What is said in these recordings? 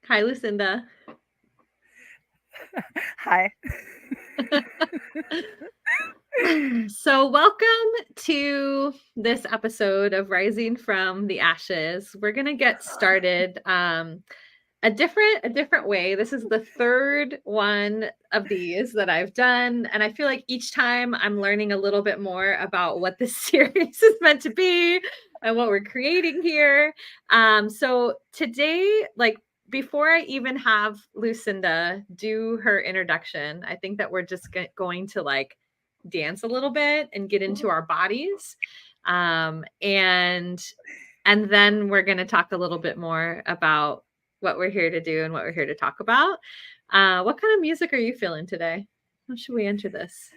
Hi, Lucinda. Hi. So welcome to this episode of Rising from the Ashes. We're going to get started a different way. This is the third one of these that I've done, and I feel like each time I'm learning a little bit more about what this series is meant to be and what we're creating here. So today, before I even have Lucinda do her introduction, I think that we're just going to dance a little bit and get into our bodies. And then we're going to talk a little bit more about what we're here to do and what we're here to talk about. What kind of music are you feeling today? How should we enter this?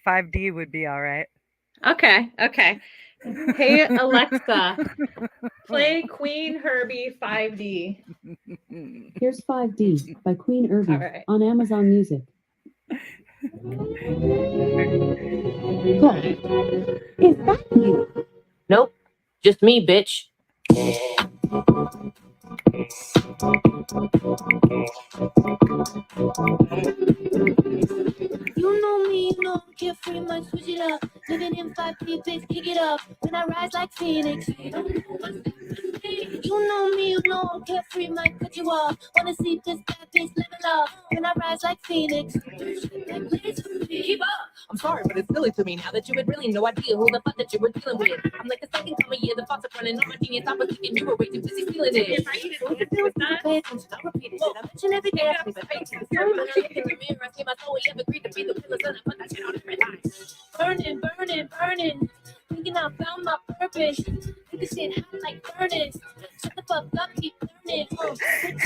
5D would be all right. Okay. Hey, Alexa, play Queen Herbie 5D. Here's 5D by Queen Herbie right. on Amazon Music. Cool. Is that you? Nope. Just me, bitch. You know me, you know I'm carefree, might switch it up. Living in 5D, bitch, kick it up. When I rise like Phoenix. You know me, you know I'm carefree, might cut you off. Wanna see this bad bitch living up. When I rise like Phoenix. Keep up. I'm sorry, but it's silly to me now that you had really no idea who the fuck that you were dealing with. I'm like the second time a year, the thoughts are running on my genius. I was thinking you were way too busy stealing it. If I eat it, what to do with that? Pay attention, don't repeat it. I mention every day, I sleep at face. In the mirror, I see my soul, we have agreed to be the pillars, and I put that shit on every line. Burning, burning, burning. Thinking I found my purpose. Think this shit hot like furnace. Shut the fuck up, keep learning. Bitch,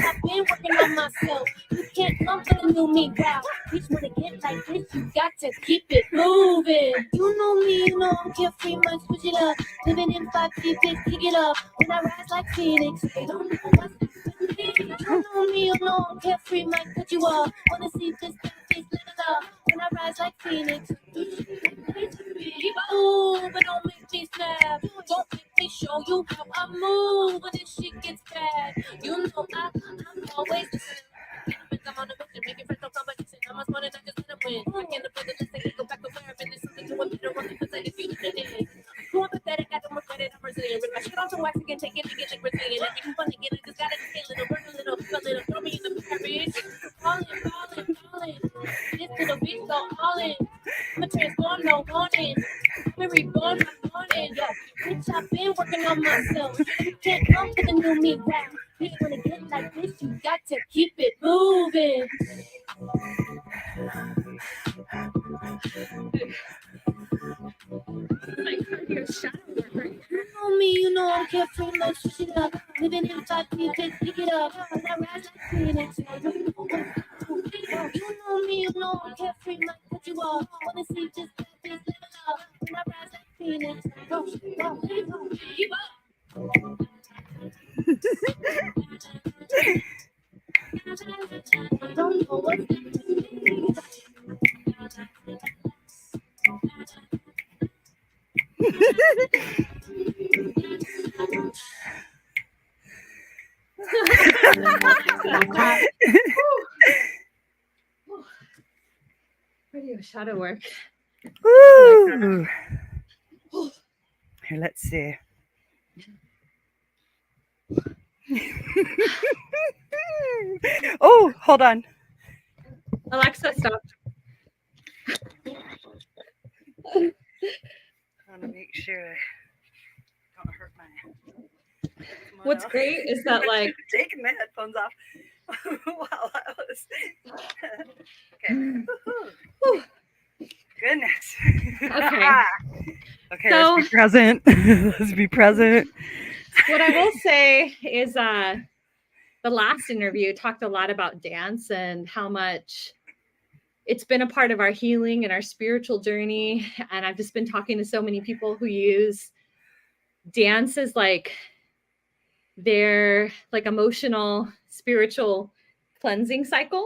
I've been working on myself. You can't come for the new me, wow. Bitch, wanna get like this, you got to keep it moving. You know me, you know I'm carefree, might switch it up. Living in 5D, bitch, kick it up. When I rise like Phoenix, they don't know what's happening. You know me, you know I'm carefree, might cut you off. Wanna see this bad bitch living up. When I rise like Phoenix. Ooh, but don't make me snap. Don't make me show you how I move when this shit gets bad. You know I'm always listening. I'm on a mission, making friends, no competition. I'm a smart and I just wanna win. I can't afford the list, I can't go back to where I've been. There's something to a better one because I defeated it. Too empathetic, I don't regret it, I'm resilient. Rip my shit off the wax again, take it and get like Brazilian. Everything fun again, I just gotta get a little, burn a little, feel a little, throw me in the fire, bitch. Falling. This little bitch go all in. I'm a transform, no warning. I'm a reborn, my morning. Yeah, bitch, I've been working on myself. You can't come to the new me, wow. Bitch, wanna get like this, you got to keep it moving. My cardio shadow work right here. You know me, you know I'm carefree, might switch it up. Living in 5D, bitch, pick it up. When I rise like Phoenix. You know me, you know I'm carefree, might cut you off. Wanna see this bad bitch living up. When I rise like Phoenix. Keep up. Don't know what's Radio shadow work. Woo! Here, let's see. Oh, hold on. Alexa, stop. I want to make sure I don't hurt my. What's great is that taking my headphones off while I was. Okay. Woo-hoo. Goodness. Okay. Okay, So, let's be present. Let's be present. What I will say is the last interview talked a lot about dance and how much it's been a part of our healing and our spiritual journey. And I've just been talking to so many people who use dance as their emotional, spiritual cleansing cycle.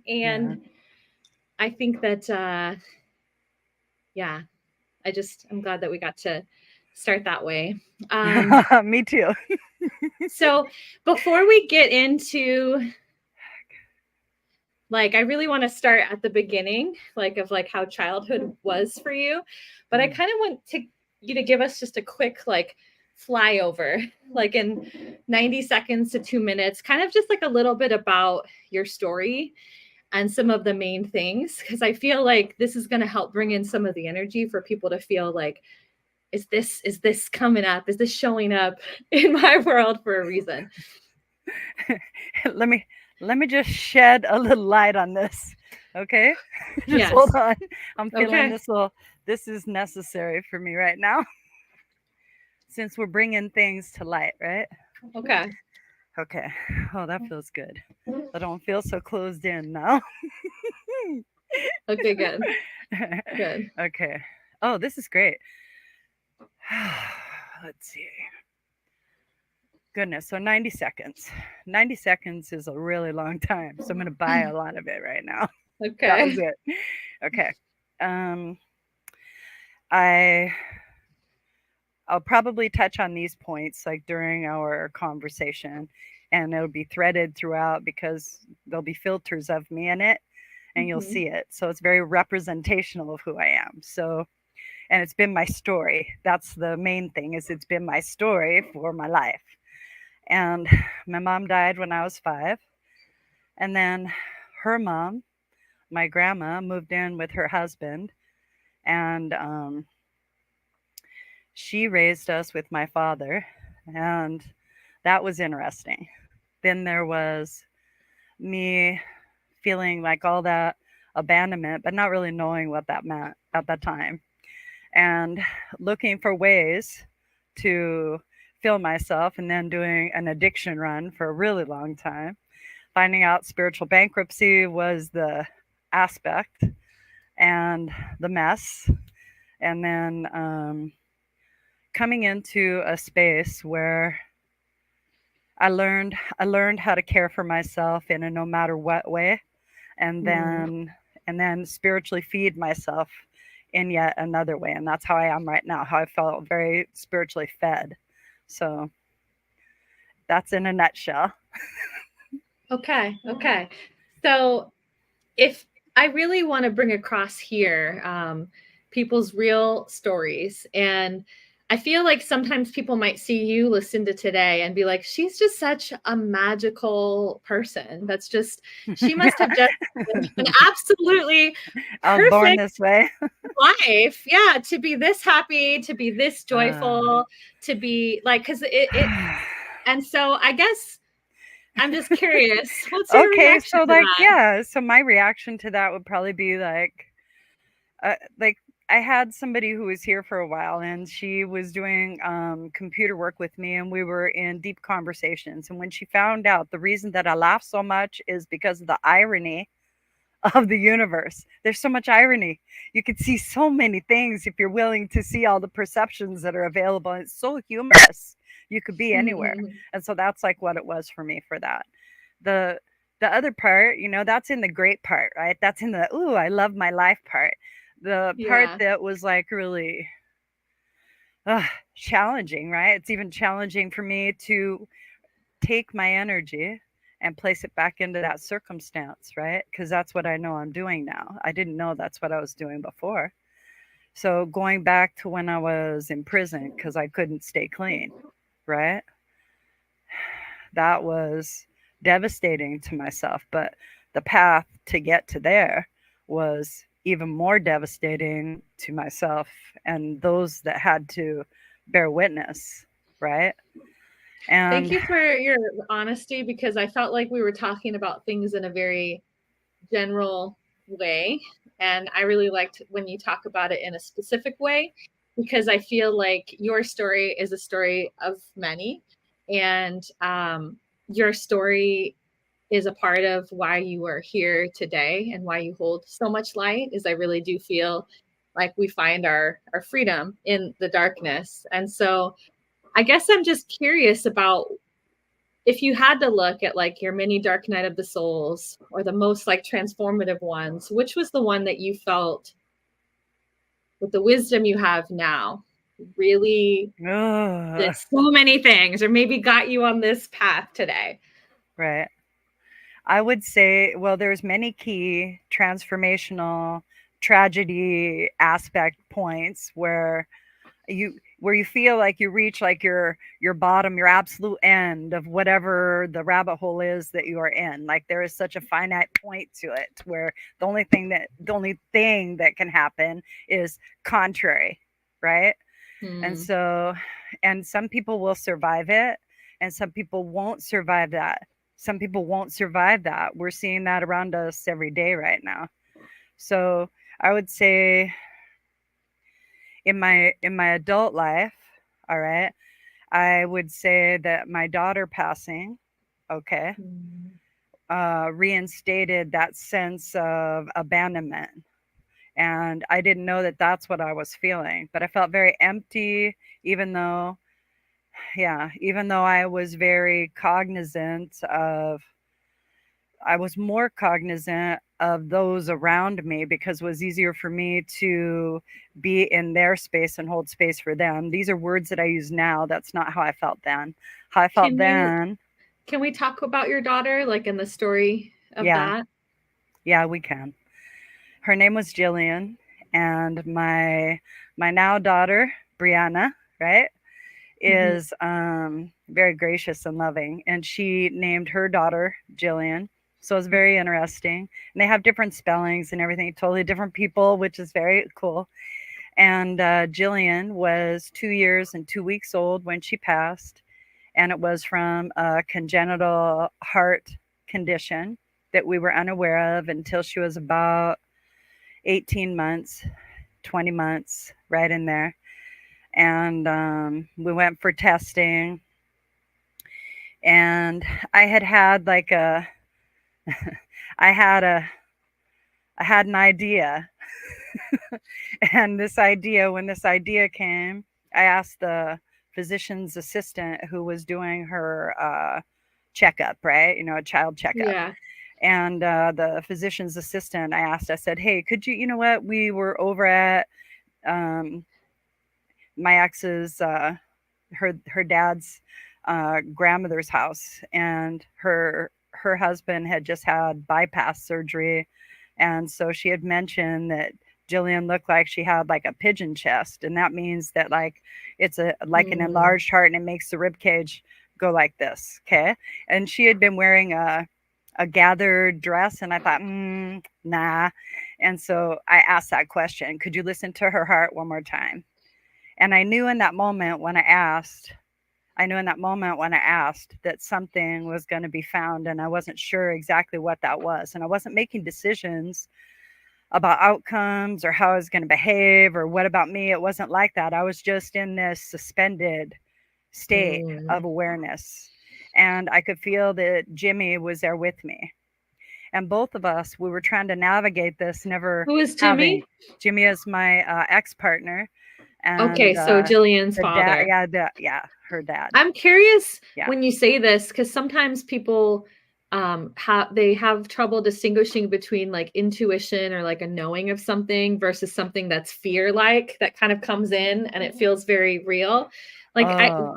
And I think that, I'm glad that we got to start that way. Me too. So before we get into, like, I really want to start at the beginning, like, of like how childhood was for you, but I kind of want you to give us just a quick like flyover, like in 90 seconds to 2 minutes, kind of just like a little bit about your story and some of the main things, because I feel like this is going to help bring in some of the energy for people to feel like, is this coming up? Is this showing up in my world for a reason? Let me just shed a little light on this. Okay? Just Yes. hold on. I'm feeling Okay. this is necessary for me right now. Since we're bringing things to light, right? Okay. Okay. Oh, that feels good. I don't feel so closed in now. Okay, good. Good. Okay. Oh, this is great. Let's see. Goodness. So 90 seconds. 90 seconds is a really long time. So I'm going to buy a lot of it right now. That was Okay. it. Okay. I'll probably touch on these points like during our conversation, and it'll be threaded throughout because there'll be filters of me in it and you'll Mhm. see it. So it's very representational of who I am. So, and it's been my story. That's the main thing, is it's been my story for my life. And my mom died when I was 5. And then her mom, my grandma, moved in with her husband, and she raised us with my father, and that was interesting. Then there was me feeling like all that abandonment, but not really knowing what that meant at that time, and looking for ways to fill myself, and then doing an addiction run for a really long time, finding out spiritual bankruptcy was the aspect and the mess, and then coming into a space where I learned how to care for myself in a no matter what way, and then spiritually feed myself in yet another way, and that's how I am right now. How I felt very spiritually fed. So that's in a nutshell. Okay. Okay. So if I really want to bring across here people's real stories, and I feel like sometimes people might see you, Lucinda, today and be like, she's just such a magical person. That's just, she must have just an absolutely I was born perfect this way. life. Yeah, to be this happy, to be this joyful, to be like, because it, and so I guess I'm just curious, what's your Okay, reaction so to like, that? yeah, so my reaction to that would probably be like I had somebody who was here for a while, and she was doing computer work with me, and we were in deep conversations. And when she found out the reason that I laugh so much is because of the irony of the universe. There's so much irony. You can see so many things if you're willing to see all the perceptions that are available. And it's so humorous. You could be anywhere. And so that's like what it was for me for that. The other part, that's in the great part, right? That's in the ooh, I love my life part. The part Yeah. that was like really challenging, right? It's even challenging for me to take my energy and place it back into that circumstance, right? Because that's what I know I'm doing now. I didn't know that's what I was doing before. So going back to when I was in prison because I couldn't stay clean, right? That was devastating to myself. But the path to get to there was even more devastating to myself and those that had to bear witness, right? Thank And you for your honesty, because I felt like we were talking about things in a very general way. And I really liked when you talk about it in a specific way, because I feel like your story is a story of many. And your story is a part of why you are here today and why you hold so much light. Is I really do feel like we find our freedom in the darkness. And so I guess I'm just curious about, if you had to look at like your mini dark night of the souls or the most like transformative ones, which was the one that you felt, with the wisdom you have now, really Ugh. did so many things, or maybe got you on this path today? Right. I would say, well, there's many key transformational tragedy aspect points where you feel like you reach like your bottom, your absolute end of whatever the rabbit hole is that you are in. Like there is such a finite point to it where the only thing that can happen is contrary, right? And so, and some people will survive it, and some people won't survive that. Some people won't survive that. We're seeing that around us every day right now. So I would say in my adult life, all right, I would say that my daughter passing, okay, reinstated that sense of abandonment. And I didn't know that that's what I was feeling, but I felt very empty, even though I was very cognizant of, I was more cognizant of those around me because it was easier for me to be in their space and hold space for them. These are words that I use now. That's not how I felt then. How I felt then. Can we talk about your daughter, like in the story of that? Yeah, we can. Her name was Jillian, and my now daughter, Brianna, right, is very gracious and loving, and she named her daughter Jillian. So it's very interesting, and they have different spellings and everything, totally different people, which is very cool. And Jillian was 2 years and 2 weeks old when she passed, and it was from a congenital heart condition that we were unaware of until she was about 18 months, 20 months, right in there. And we went for testing, and I had like I had an idea. And when this idea came, I asked the physician's assistant who was doing her checkup, right? A child checkup. Yeah. And the physician's assistant, I said, hey, could you know what? We were over at my ex's, her dad's grandmother's house, and her husband had just had bypass surgery. And so she had mentioned that Jillian looked like she had like a pigeon chest, and that means that like it's an enlarged heart, and it makes the rib cage go like this. Okay. And she had been wearing a gathered dress, and I thought, nah. And so I asked that question, could you listen to her heart one more time? And I knew in that moment when I asked that something was going to be found, and I wasn't sure exactly what that was. And I wasn't making decisions about outcomes or how I was going to behave or what about me. It wasn't like that. I was just in this suspended state of awareness. And I could feel that Jimmy was there with me. And both of us, we were trying to navigate this. Who is Jimmy? Jimmy is my ex-partner. And, okay, so Jillian's father. Her dad. I'm curious when you say this, because sometimes people have trouble distinguishing between like intuition or like a knowing of something versus something that's fear, like that kind of comes in and it feels very real. Like how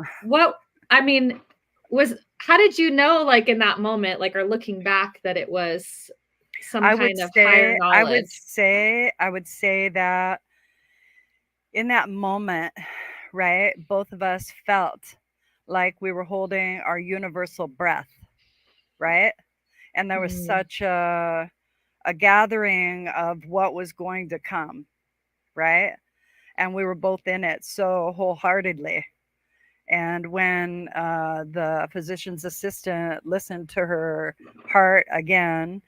did you know, like in that moment, like, or looking back, that it was some kind of higher knowledge? I would say that in that moment, right, both of us felt like we were holding our universal breath, right? And there was such a gathering of what was going to come, right? And we were both in it so wholeheartedly. And when the physician's assistant listened to her heart again,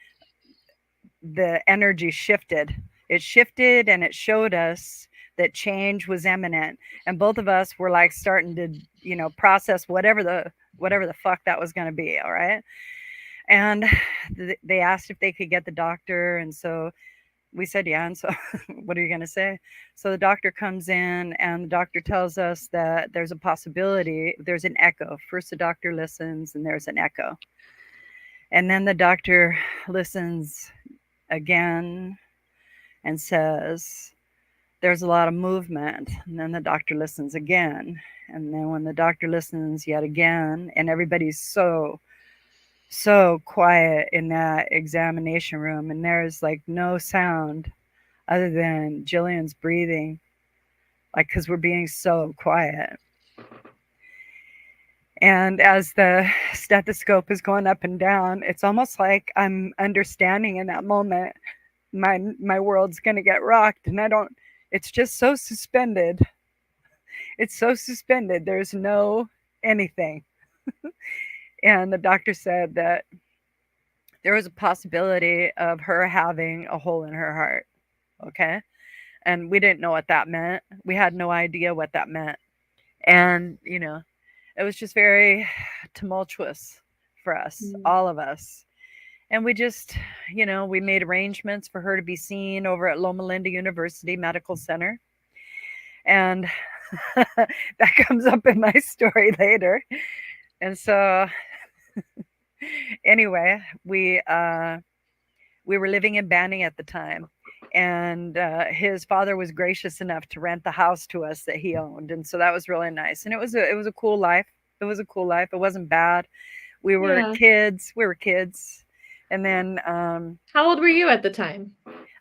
the energy shifted. It shifted, and it showed us that change was imminent. And both of us were like starting to, process whatever the fuck that was going to be. All right. And they asked if they could get the doctor. And so we said, yeah. And so what are you going to say? So the doctor comes in, and the doctor tells us that there's a possibility. There's an echo. First, the doctor listens, and there's an echo. And then the doctor listens again and says, there's a lot of movement. And then the doctor listens again. And then when the doctor listens yet again, and everybody's so quiet in that examination room, and there's like no sound other than Jillian's breathing, like, because we're being so quiet. And as the stethoscope is going up and down, it's almost like I'm understanding in that moment my world's going to get rocked, and it's just so suspended. It's so suspended. There's no anything. And the doctor said that there was a possibility of her having a hole in her heart. Okay. And we didn't know what that meant. We had no idea what that meant. And, it was just very tumultuous for us, all of us. And we just, we made arrangements for her to be seen over at Loma Linda University Medical Center. And that comes up in my story later. And so anyway, we were living in Banning at the time, and his father was gracious enough to rent the house to us that he owned, and so that was really nice. And it was a cool life. It was a cool life. It wasn't bad. We were kids. And then how old were you at the time?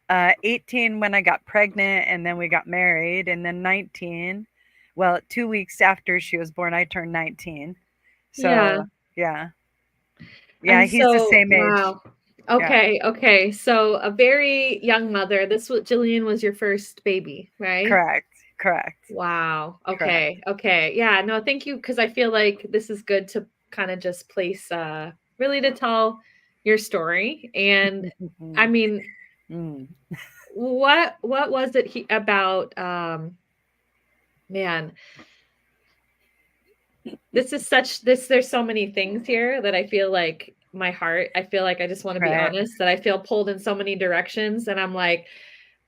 18 when I got pregnant, and then we got married, and then 19. Well, 2 weeks after she was born, I turned 19. So yeah, he's the same age. Wow. Okay. Yeah. Okay. So a very young mother. Jillian was your first baby, right? Correct. Wow. Okay. Correct. Okay. Yeah. No, thank you. Cause I feel like this is good to kind of just place, really to tell your story. And I mean, what was it about, man, there's so many things here that I feel like I feel like I just want to be honest, that I feel pulled in so many directions. And I'm like,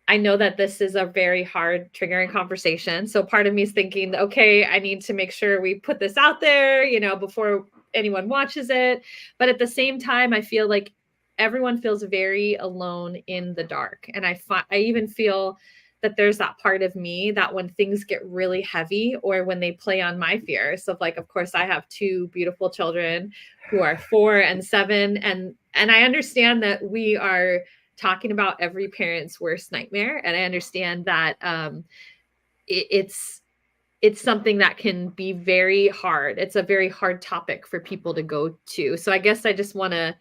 I know that this is a very hard, triggering conversation. So part of me is thinking, okay, I need to make sure we put this out there, before anyone watches it. But at the same time, I feel like everyone feels very alone in the dark. And I even feel that there's that part of me that when things get really heavy, or when they play on my fears of, like, of course I have two beautiful children who are 4 and 7. And I understand that we are talking about every parent's worst nightmare. And I understand that it's something that can be very hard. It's a very hard topic for people to go to. So I guess I just want to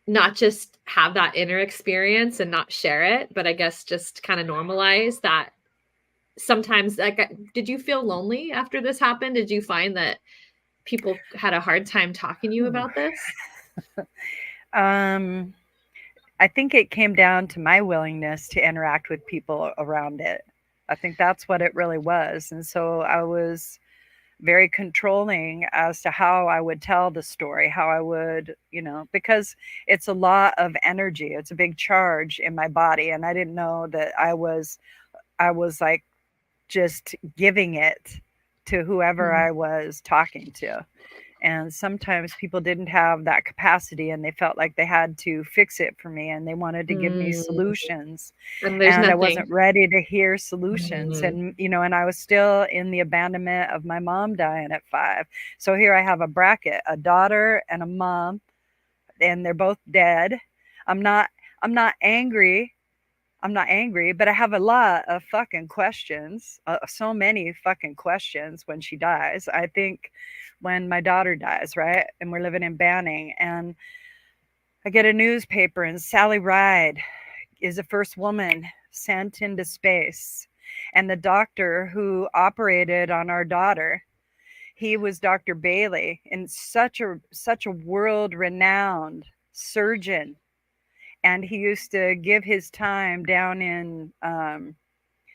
not just have that inner experience and not share it, but I guess just kind of normalize that sometimes. Like, did you feel lonely after this happened? Did you find that people had a hard time talking to you about this? I think it came down to my willingness to interact with people around it. I think that's what it really was. And so I was very controlling as to how I would tell the story, how I would, because it's a lot of energy. It's a big charge in my body. And I didn't know that I was like just giving it to whoever I was talking to. And sometimes people didn't have that capacity, and they felt like they had to fix it for me, and they wanted to give me solutions. And I wasn't ready to hear solutions. And, and I was still in the abandonment of my mom dying at 5. So here I have a bracket, a daughter and a mom, and they're both dead. I'm not angry. But I have a lot of fucking questions, so many fucking questions when she dies. I think when my daughter dies, right? And we're living in Banning, and I get a newspaper, and Sally Ride is the first woman sent into space. And the doctor who operated on our daughter, he was Dr. Bailey, and such a world-renowned surgeon. And he used to give his time down in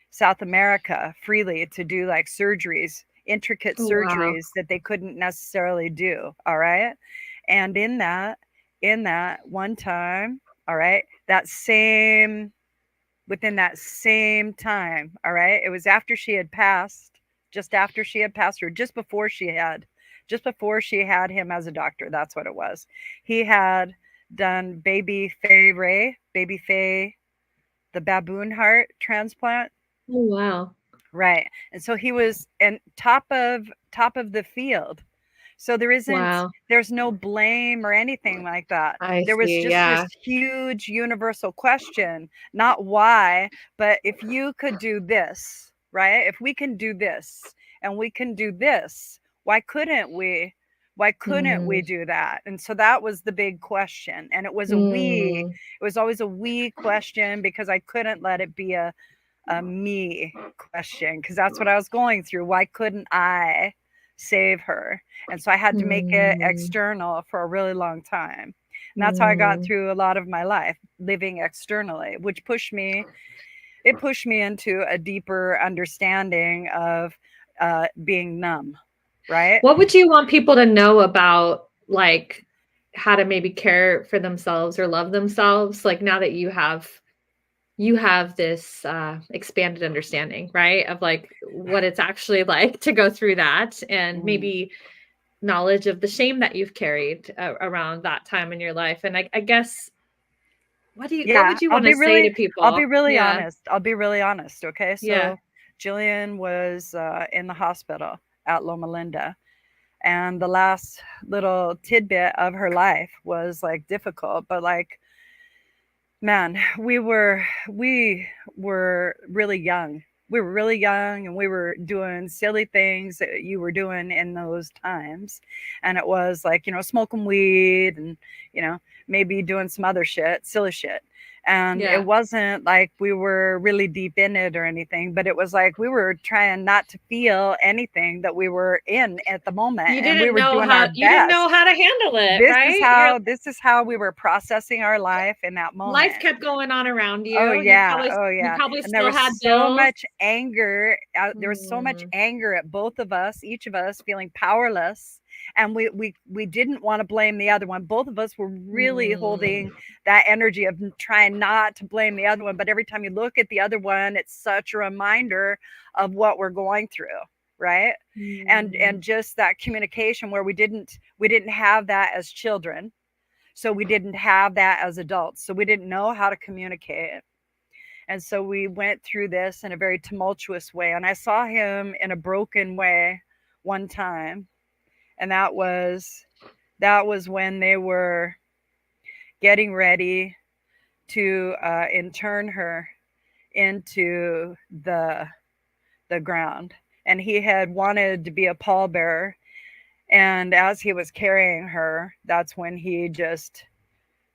South America freely to do like surgeries, intricate surgeries that they couldn't necessarily do. All right. And in that one time, all right, within that same time, all right, it was after she had passed, just after she had passed, or just before she had him as a doctor. That's what it was. He had done baby Faye, the baboon heart transplant. Oh, wow. Right. And so he was and top of the field. So Wow. there's no blame or anything like that. I There was see. just this Yeah. huge universal question, not why, but if you could do this, right? If we can do this and we can do this, why couldn't we? Why couldn't we Mm, do that? And so that was the big question. And it was mm, it was always a we question because I couldn't let it be a me question because that's what I was going through. Why couldn't I save her? And so I had to make it mm, external for a really long time. And that's how I got mm. through a lot of my life, living externally, which pushed me into a deeper understanding of being numb, right? What would you want people to know about, like, how to maybe care for themselves or love themselves? Like, now that you have this expanded understanding, right? Of like what it's actually like to go through that, and Mm. maybe knowledge of the shame that you've carried around that time in your life. And I guess what Yeah, would you want to say to I'll be people? really Yeah. honest. I'll be really honest, okay? Yeah. So Jillian was in the hospital at Loma Linda, and the last little tidbit of her life was like difficult, but like, man, we were really young. We were really young and we were doing silly things that you were doing in those times. And it was like, smoking weed and, you know, maybe doing some other shit, silly shit. And it Yeah. wasn't like we were really deep in it or anything, but it was like we were trying not to feel anything that we were in at the moment. And we were doing our You didn't know best. how to handle it, right? This is how we were processing our life in that Life moment. kept going on around Oh you. yeah, oh You yeah. probably And there still was had so bills. much anger. There was so much Mm, anger at both of us, each of us feeling powerless, and we didn't want to blame the other one. Both of us were really holding mm, that energy of trying not to blame the other one, but every time you look at the other one, it's such a reminder of what we're going through, right? And mm, just that communication where we didn't have that as children, so we didn't have that as adults, so we didn't know how to communicate. And so we went through this in a very tumultuous way, and I saw him in a broken way one time, and that was when they were getting ready to intern her into the ground, and he had wanted to be a pallbearer. And as he was carrying her, that's when he just,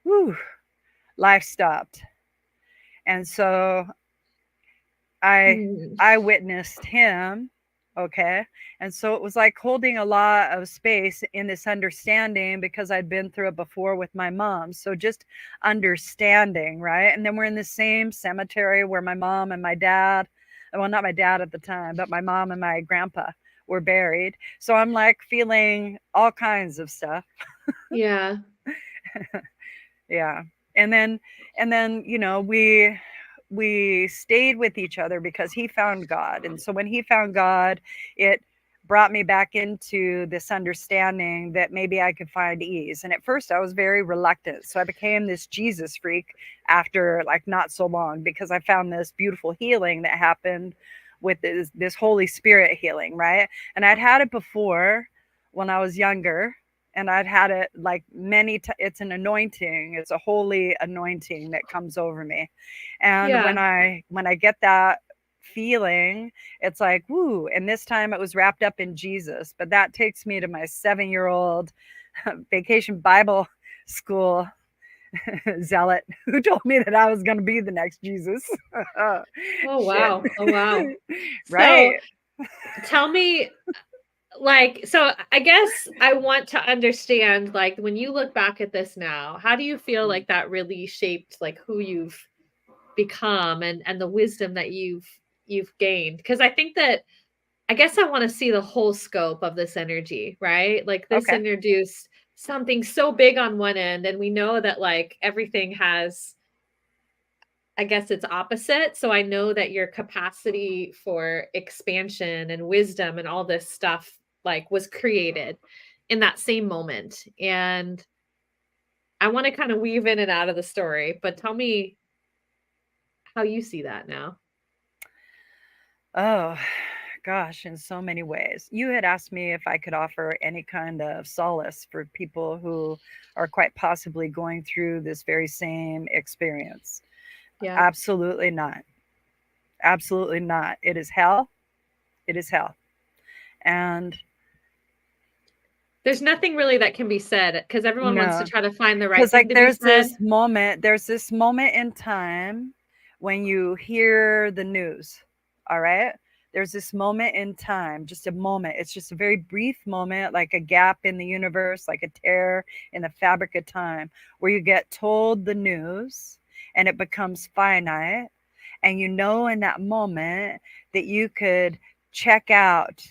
whew, life stopped. And so I mm. I witnessed him, okay? And so it was like holding a lot of space in this understanding because I'd been through it before with my mom. So just understanding, right? And then we're in the same cemetery where my mom and my dad, well, not my dad at the time, but my mom and my grandpa were buried. So I'm like feeling all kinds of stuff. Yeah. Yeah. And then we stayed with each other because he found God. And so when he found God, it brought me back into this understanding that maybe I could find ease. And at first I was very reluctant. So I became this Jesus freak after like not so long because I found this beautiful healing that happened with this Holy Spirit healing, right? And I'd had it before when I was younger, and I'd had it like it's an anointing. It's a holy anointing that comes over me. And Yeah. when I get that feeling, it's like, woo. And this time it was wrapped up in Jesus. But that takes me to my 7-year-old vacation Bible school zealot who told me that I was going to be the next Jesus. Oh, Shit. wow. Oh, wow. Right. So tell me, like, so I guess I want to understand, like, when you look back at this now, how do you feel like that really shaped like who you've become, and the wisdom that you've gained? Because I think that, I guess I want to see the whole scope of this energy, right? Like, this Okay. introduced something so big on one end, and we know that like everything has, I guess, it's opposite. So I know that your capacity for expansion and wisdom and all this stuff like was created in that same moment. And I want to kind of weave in and out of the story, but tell me how you see that now. Oh, gosh, in so many ways. You had asked me if I could offer any kind of solace for people who are quite possibly going through this very same experience. Yeah. Absolutely not. Absolutely not. It is hell. It is hell. And There's nothing really that can be said because everyone wants to no, try to find the right because thing like to be said. there's this moment in time when you hear the news. All right. There's this moment in time, just a moment. It's just a very brief moment, like a gap in the universe, like a tear in the fabric of time, where you get told the news and it becomes finite. And you know, in that moment, that you could check out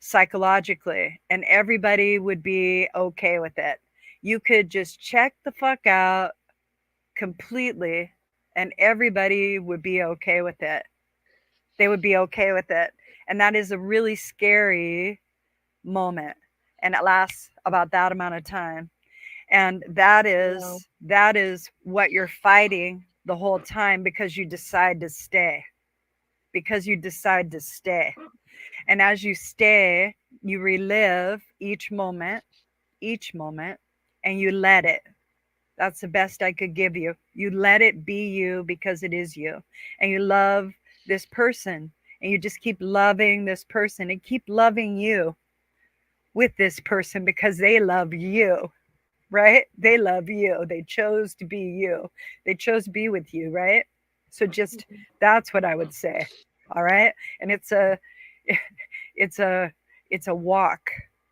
psychologically and everybody would be okay with it. You could just check the fuck out completely and everybody would be okay with it. They would be okay with it. And that is a really scary moment. And it lasts about that amount of time. And that Wow. is what you're fighting the whole time because you decide to stay. Because you decide to stay. And as you stay, you relive each moment, and you let it. That's the best I could give you. You let it be you because it is you. And you love this person. And you just keep loving this person and keep loving you with this person because they love you, right? They love you. They chose to be you. They chose to be with you, right? So just that's what I would say. All right. And it's a it's a it's a walk.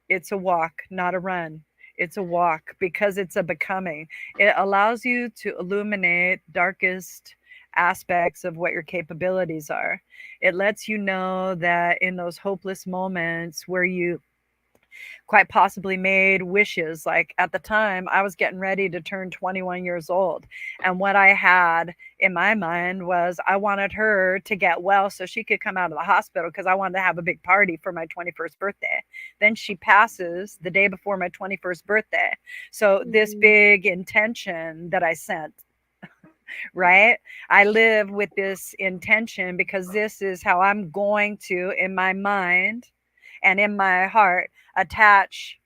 It's a walk, not a run. It's a walk because it's a becoming. It allows you to illuminate darkest aspects of what your capabilities are. It lets you know that in those hopeless moments where you quite possibly made wishes. Like at the time, I was getting ready to turn 21 years old. And what I had in my mind was I wanted her to get well so she could come out of the hospital because I wanted to have a big party for my 21st birthday. Then she passes the day before my 21st birthday. So this big intention that I sent, right? I live with this intention because this is how I'm going to, in my mind and in my heart, attach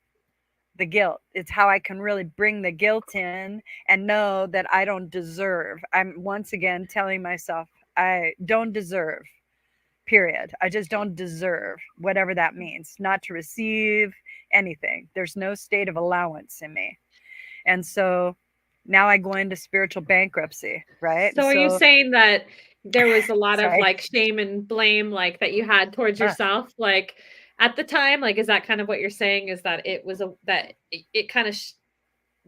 the guilt. It's how I can really bring the guilt in and know that I don't deserve. I'm once again telling myself, I don't deserve, period. I just don't deserve, whatever that means, not to receive anything. There's no state of allowance in me. And so now I go into spiritual bankruptcy, right? So are you saying that there was a lot of Sorry. like shame and blame like that you had towards yourself like at the time? Like is that kind of what you're saying is that it was it kind of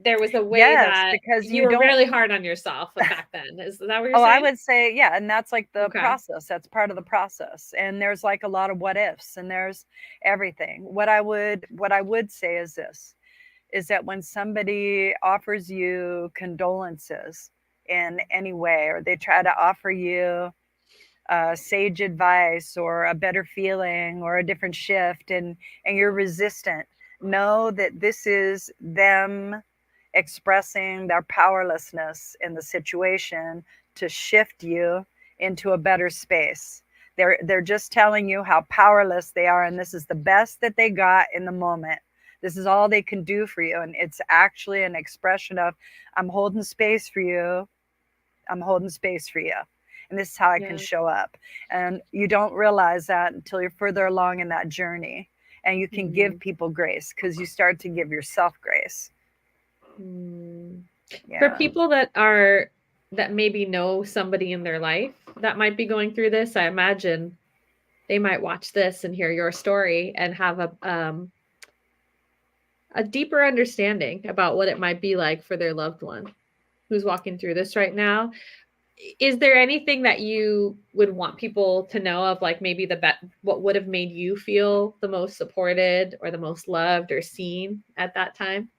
there was a way Yes, that because you you were don't. really hard on yourself back then. Is that what you're Oh, I saying? would say, yeah, and that's like the Okay. process. That's part of the process. And there's like a lot of what ifs and there's everything. What I would say is this is that when somebody offers you condolences in any way or they try to offer you sage advice or a better feeling or a different shift and you're resistant, know that this is them expressing their powerlessness in the situation to shift you into a better space. They're just telling you how powerless they are and this is the best that they got in the moment. This is all they can do for you, and it's actually an expression of I'm holding space for you. I'm holding space for you. And this is how I can show up. And you don't realize that until you're further along in that journey. And you can give people grace because you start to give yourself grace. For Yeah. people that maybe know somebody in their life that might be going through this, I imagine they might watch this and hear your story and have a deeper understanding about what it might be like for their loved one who's walking through this right now. Is there anything that you would want people to know of, like maybe what would have made you feel the most supported or the most loved or seen at that time?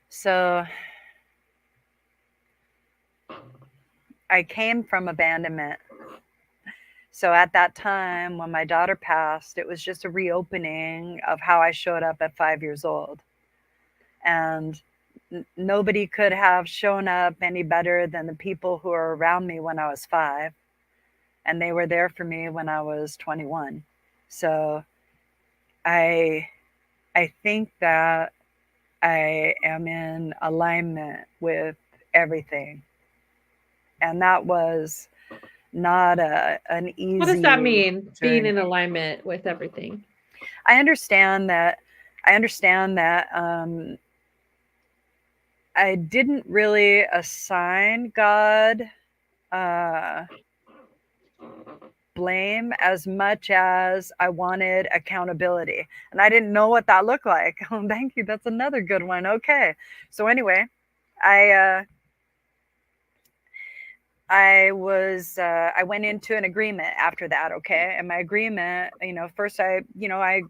So I came from abandonment. So at that time when my daughter passed, it was just a reopening of how I showed up at 5 years old. And nobody could have shown up any better than the people who were around me when I was 5, and they were there for me when I was 21. So I think that I am in alignment with everything, and that was not an easy. What does that mean? Being journey. in alignment with everything. I understand that. I didn't really assign God blame as much as I wanted accountability, and I didn't know what that looked like. Oh, thank you. That's another good one. Okay, so anyway, I went into an agreement after that. Okay. And my agreement, first I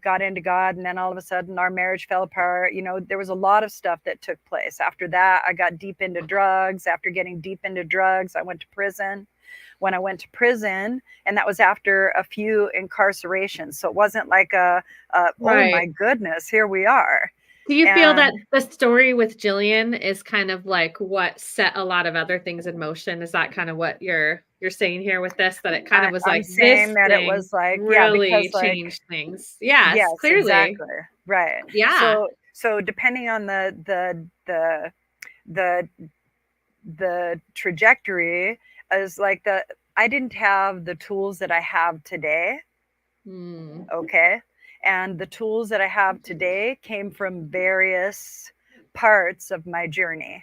got into God, and then all of a sudden our marriage fell apart. There was a lot of stuff that took place. After that, I got deep into drugs. After getting deep into drugs, I went to prison. When I went to prison, and that was after a few incarcerations. So it wasn't like Right. Oh my goodness, here we are. Do you feel that the story with Jillian is kind of like what set a lot of other things in motion? Is that kind of what you're saying here with this? That it kind of was I'm like saying this that thing it was like, really because changed things. Yes, yes, clearly. exactly. Right. Yeah. So depending on the trajectory, is like I didn't have the tools that I have today. Okay. And the tools that I have today came from various parts of my journey.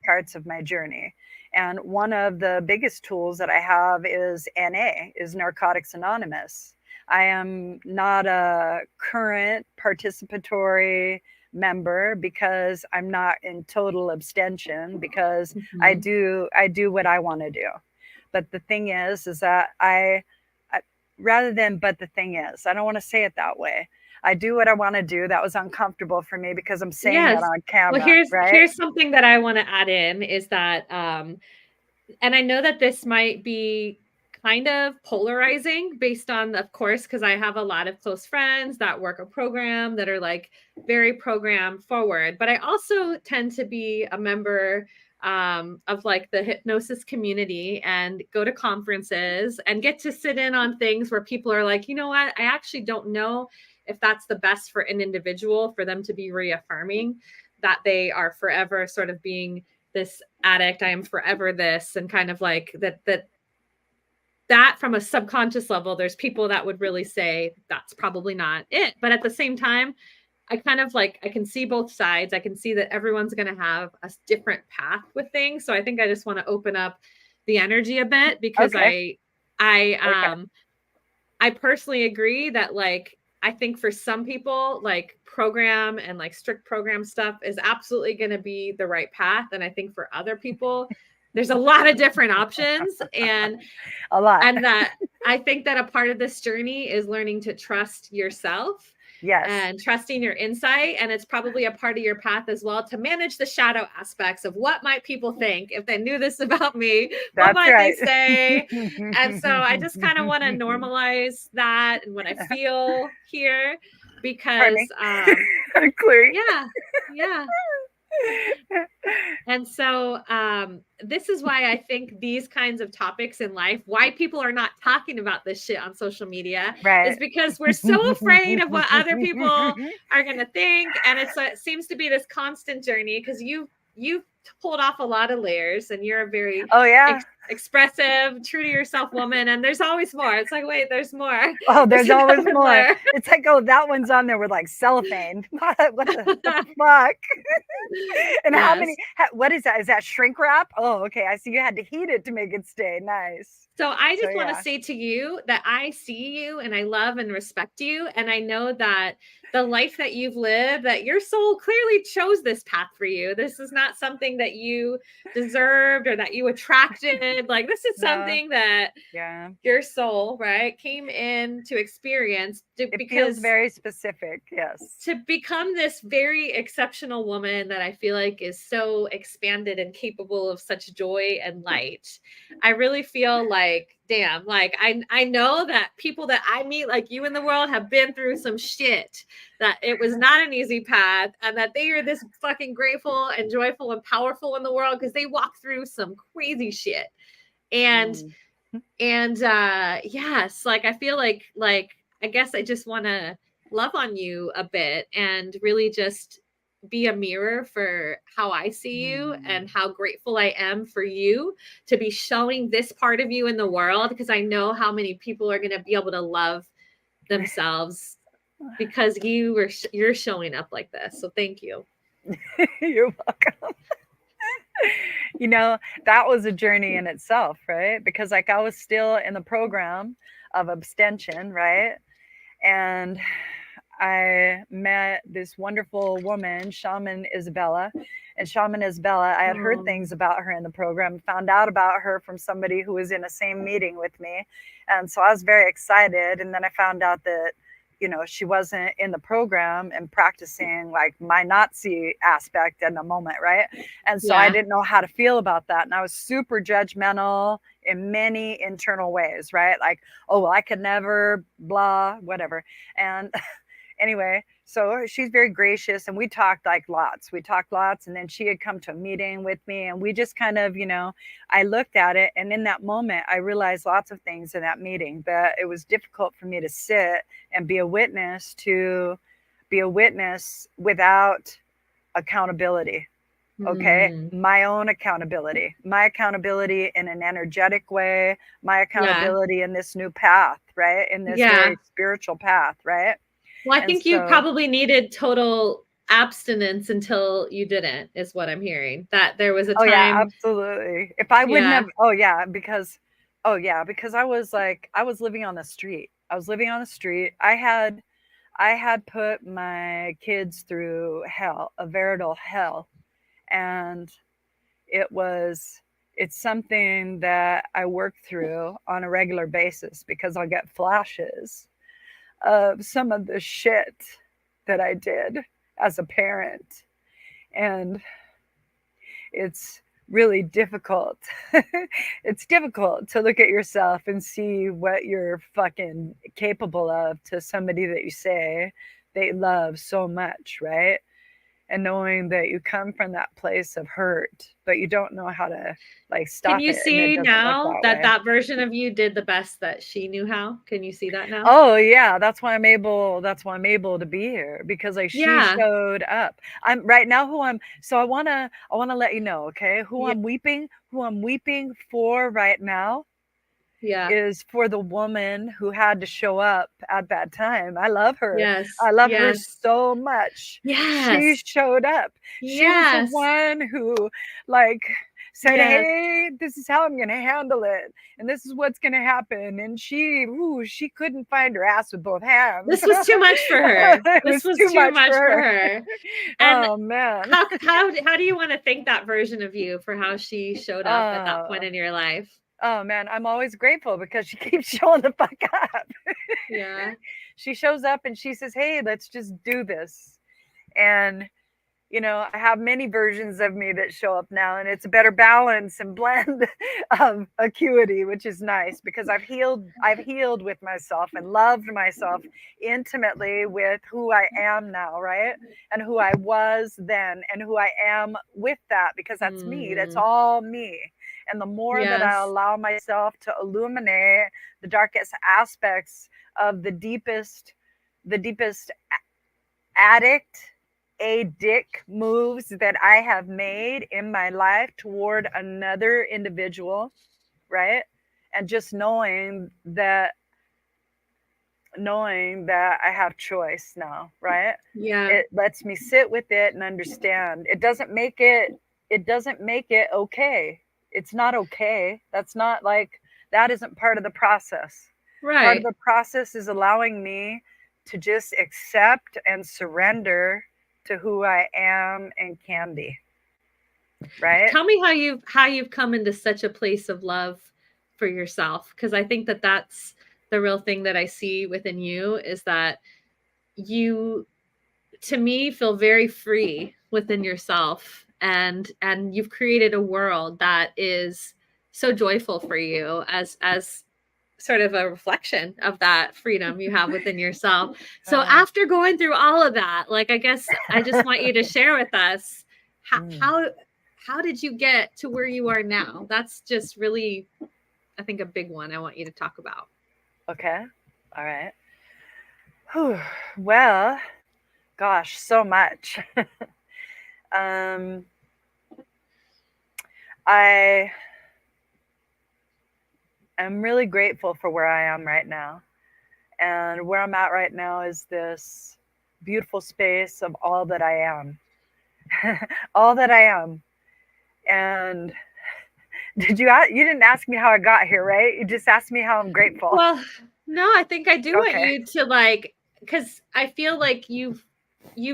Parts of my journey. And one of the biggest tools that I have is NA, is Narcotics Anonymous. I am not a current participatory member because I'm not in total abstention, because I do what I want to do. But the thing is that I rather than, but the thing is, I don't want to say it that way. I do what I want to do. That was uncomfortable for me because I'm saying it on camera. Well, here's something that I want to add in is that, and I know that this might be kind of polarizing based on, of course, because I have a lot of close friends that work a program that are like very program forward, but I also tend to be a member of like the hypnosis community and go to conferences and get to sit in on things where people are like, you know what, I actually don't know if that's the best for an individual, for them to be reaffirming that they are forever sort of being this addict. I am forever this, and kind of like that from a subconscious level, there's people that would really say that's probably not it. But at the same time, I kind of like, I can see both sides. I can see that everyone's going to have a different path with things. So I think I just want to open up the energy a bit, because I personally agree that, like, I think for some people, like program and like strict program stuff is absolutely going to be the right path. And I think for other people, there's a lot of different options, and a lot. And that I think that a part of this journey is learning to trust yourself. Yes. And trusting your insight. And it's probably a part of your path as well to manage the shadow aspects of what might people think if they knew this about me. What might they say? And so I just kind of want to normalize that and what I feel here, because clear. Yeah. And so this is why I think these kinds of topics in life, why people are not talking about this shit on social media, is because we're so afraid of what other people are going to think. And it seems to be this constant journey, because you've pulled off a lot of layers, and you're a very expressive, true to yourself woman, and there's always more. It's like, wait, there's more. Oh, there's always more. It's like, oh, that one's on there with like cellophane. What the fuck? And how many, what is that? Is that shrink wrap? Oh, okay. I see you had to heat it to make it stay. Nice. So I just want to say to you that I see you and I love and respect you. And I know that the life that you've lived, that your soul clearly chose this path for you. This is not something that you deserved or that you attracted. Like, this is something that your soul, right, came in to experience. It feels very specific. Yes. To become this very exceptional woman that I feel like is so expanded and capable of such joy and light. I really feel like damn, like I know that people that I meet like you in the world have been through some shit, that it was not an easy path, and that they are this fucking grateful and joyful and powerful in the world because they walk through some crazy shit. And yes, like I feel like I guess I just want to love on you a bit and really just be a mirror for how I see you and how grateful I am for you to be showing this part of you in the world, because I know how many people are going to be able to love themselves because you're showing up like this. So thank you. You're welcome. You know, that was a journey in itself, right? Because like I was still in the program of abstention, right? And I met this wonderful woman, Shaman Isabella. And Shaman Isabella, I had heard things about her in the program, found out about her from somebody who was in the same meeting with me. And so I was very excited. And then I found out that, you know, she wasn't in the program and practicing like my Nazi aspect in the moment, right? And so I didn't know how to feel about that. And I was super judgmental in many internal ways, right? Like, oh, well, I could never, blah, whatever. And anyway, so she's very gracious and we talked like lots. We talked lots, and then she had come to a meeting with me and we just kind of, you know, I looked at it, and in that moment I realized lots of things in that meeting, that it was difficult for me to sit and be a witness without accountability. Okay. My own accountability, my accountability in an energetic way, my accountability in this new path, right? In this very spiritual path, right? Well, I think you probably needed total abstinence until you didn't, is what I'm hearing. That there was a time. Oh yeah, absolutely. If I wouldn't have, because I was like, I was living on the street. I had put my kids through hell, a veritable hell. And it's something that I work through on a regular basis, because I'll get flashes of some of the shit that I did as a parent. And it's really difficult. It's difficult to look at yourself and see what you're fucking capable of to somebody that you say they love so much, right? And knowing that you come from that place of hurt, but you don't know how to like stop it. Can you see now that version of you did the best that she knew how? Can you see that now? Oh yeah, that's why I'm able to be here, because like she showed up. I'm right now so I want to let you know, okay, who I'm weeping for right now. Is for the woman who had to show up at that time. I love her. I love her so much. She showed up. She was the one who like said, hey, this is how I'm going to handle it. And this is what's going to happen. And she couldn't find her ass with both hands. This was too much for her. This was too much for her. And oh man. How do you want to thank that version of you for how she showed up at that point in your life? Oh man, I'm always grateful because she keeps showing the fuck up. She shows up and she says, hey, let's just do this. And, you know, I have many versions of me that show up now, and it's a better balance and blend of acuity, which is nice because I've healed with myself and loved myself intimately with who I am now, right? And who I was then and who I am with that, because that's me. That's all me. And the more that I allow myself to illuminate the darkest aspects of the deepest addict moves that I have made in my life toward another individual, right? And just knowing that I have choice now, right? It lets me sit with it and understand. It doesn't make it okay. It's not okay. That's not like, that isn't part of the process. Right. Part of the process is allowing me to just accept and surrender to who I am and can be. Right? Tell me how you've come into such a place of love for yourself, because I think that that's the real thing that I see within you, is that you, to me, feel very free within yourself, and you've created a world that is so joyful for you as sort of a reflection of that freedom you have within yourself. So Uh, after going through all of that, like, I guess I just want you to share with us how did you get to where you are now? That's just really, I think, a big one I want you to talk about. Okay. All right. Whew. Well, gosh, so much. I am really grateful for where I am right now. And where I'm at right now is this beautiful space of all that I am. All that I am. And you didn't ask me how I got here, right? You just asked me how I'm grateful. Well, no, I think I do want Okay. you to, like, because I feel like you've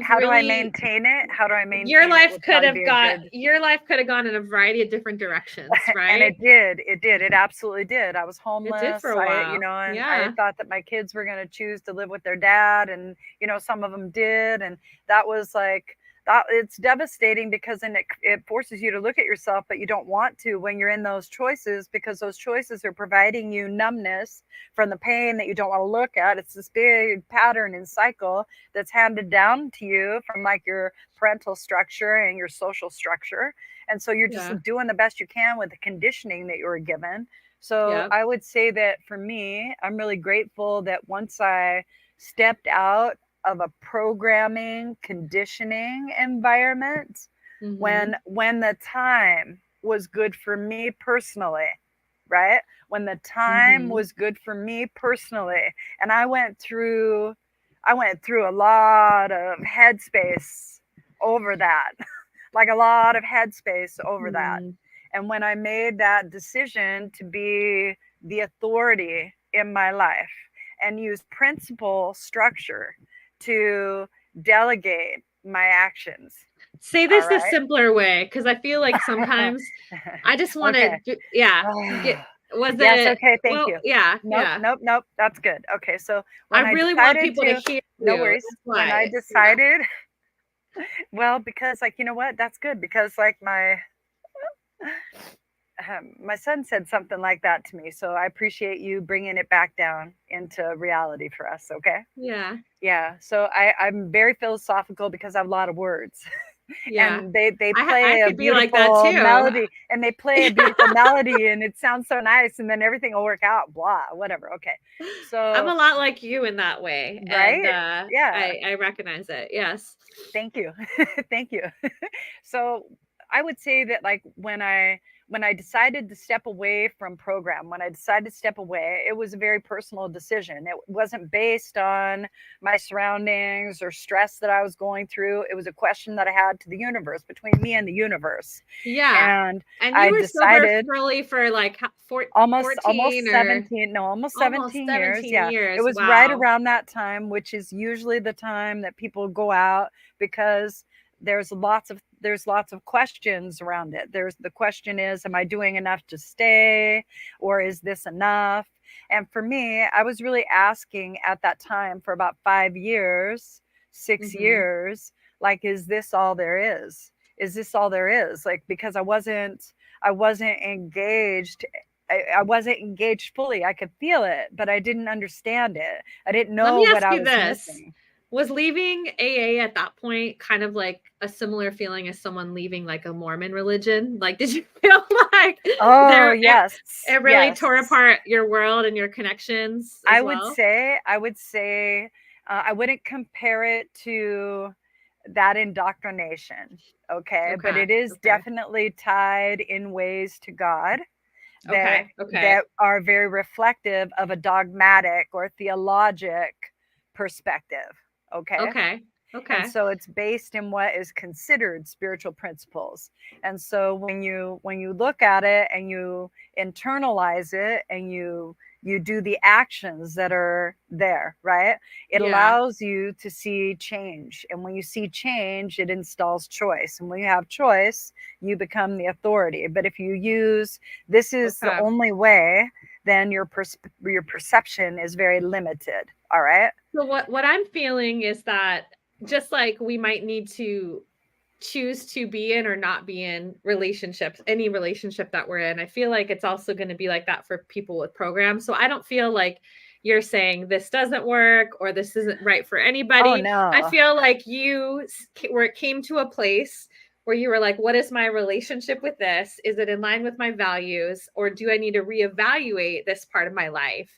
How do I really, maintain it? How do I maintain your it life would could probably have be a got good- your life could have gone in a variety of different directions, right? And it did. It absolutely did. I was It homeless. did for a while. And I Yeah. thought that my kids were going to choose to live with their dad, and some of them did, and that was like that. It's devastating because then it forces you to look at yourself, but you don't want to when you're in those choices, because those choices are providing you numbness from the pain that you don't want to look at. It's this big pattern and cycle that's handed down to you from like your parental structure and your social structure. And so you're just doing the best you can with the conditioning that you were given. So I would say that for me, I'm really grateful that once I stepped out of a programming, conditioning environment, when the time was good for me personally, right? When the time was good for me personally, and I went through a lot of headspace over that. Like a lot of headspace over that. And when I made that decision to be the authority in my life and use principle structure to delegate my actions. Say this the simpler way, because I feel like sometimes I just want to, okay, thank you. Yeah. Nope. That's good. Okay, so when I really want people to hear. No worries. When I decided, well, because like, you know what? That's good, because like my son said something like that to me. So I appreciate you bringing it back down into reality for us. Okay. Yeah. Yeah. So I'm very philosophical because I have a lot of words. Yeah. And they play a beautiful like that too. melody, and they play a beautiful melody, and it sounds so nice, and then everything will work out, blah, whatever. Okay. So I'm a lot like you in that way. Right? And Yeah. I recognize it. Yes. Thank you. Thank you. So I would say that like when I decided to step away from program, when I decided to step away, it was a very personal decision. It wasn't based on my surroundings or stress that I was going through. It was a question that I had to the universe, between me and the universe. Yeah. And you were sober really for like almost 14 17, no, almost 17 years. Yeah. It was right around that time, which is usually the time that people go out, because there's lots of questions around it. The question is, am I doing enough to stay, or is this enough? And for me, I was really asking at that time for about 5 years, 6 years, like, is this all there is? Is this all there is? Like, because I wasn't engaged. I wasn't engaged fully. I could feel it, but I didn't understand it. I didn't know what I was missing. Was leaving AA at that point kind of like a similar feeling as someone leaving like a Mormon religion? Like, did you feel like yes, it really tore apart your world and your connections? I would say I wouldn't compare it to that indoctrination. Okay. But it is definitely tied in ways to God that are very reflective of a dogmatic or theologic perspective. Okay. And so it's based in what is considered spiritual principles. And so when you look at it and you internalize it and you do the actions that are there, right? It allows you to see change. And when you see change, it installs choice. And when you have choice, you become the authority. But if you use, this is the only way, then your perception is very limited. All right. So what I'm feeling is that just like we might need to choose to be in or not be in relationships, any relationship that we're in. I feel like it's also going to be like that for people with programs. So I don't feel like you're saying this doesn't work or this isn't right for anybody. Oh no. I feel like you where it came to a place where you were like, what is my relationship with this? Is it in line with my values? Or do I need to reevaluate this part of my life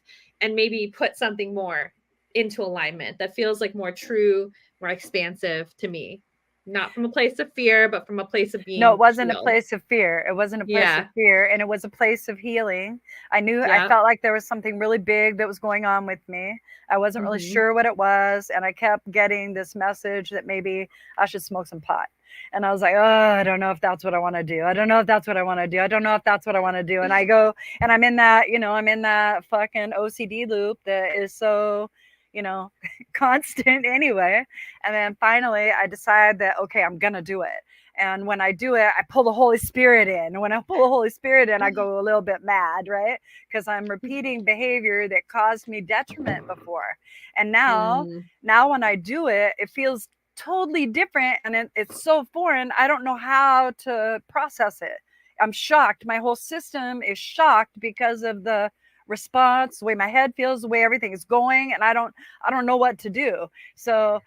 and maybe put something more into alignment that feels like more true, more expansive to me? Not from a place of fear, but from a place of being No, it wasn't healed. a place of fear. It wasn't a place of fear. And it was a place of healing. I felt like there was something really big that was going on with me. I wasn't really sure what it was. And I kept getting this message that maybe I should smoke some pot. And I was like, oh, I don't know if that's what I want to do. I don't know if that's what I want to do. I don't know if that's what I want to do. And I go, and I'm in that, I'm in that fucking OCD loop that is so, constant anyway. And then finally I decide that, okay, I'm going to do it. And when I do it, I pull the Holy Spirit in. And when I pull the Holy Spirit in, I go a little bit mad, right? Because I'm repeating behavior that caused me detriment before. And now when I do it, it feels totally different. And it's so foreign. I don't know how to process it. I'm shocked. My whole system is shocked because of the response, the way my head feels, the way everything is going, and I don't know what to do. So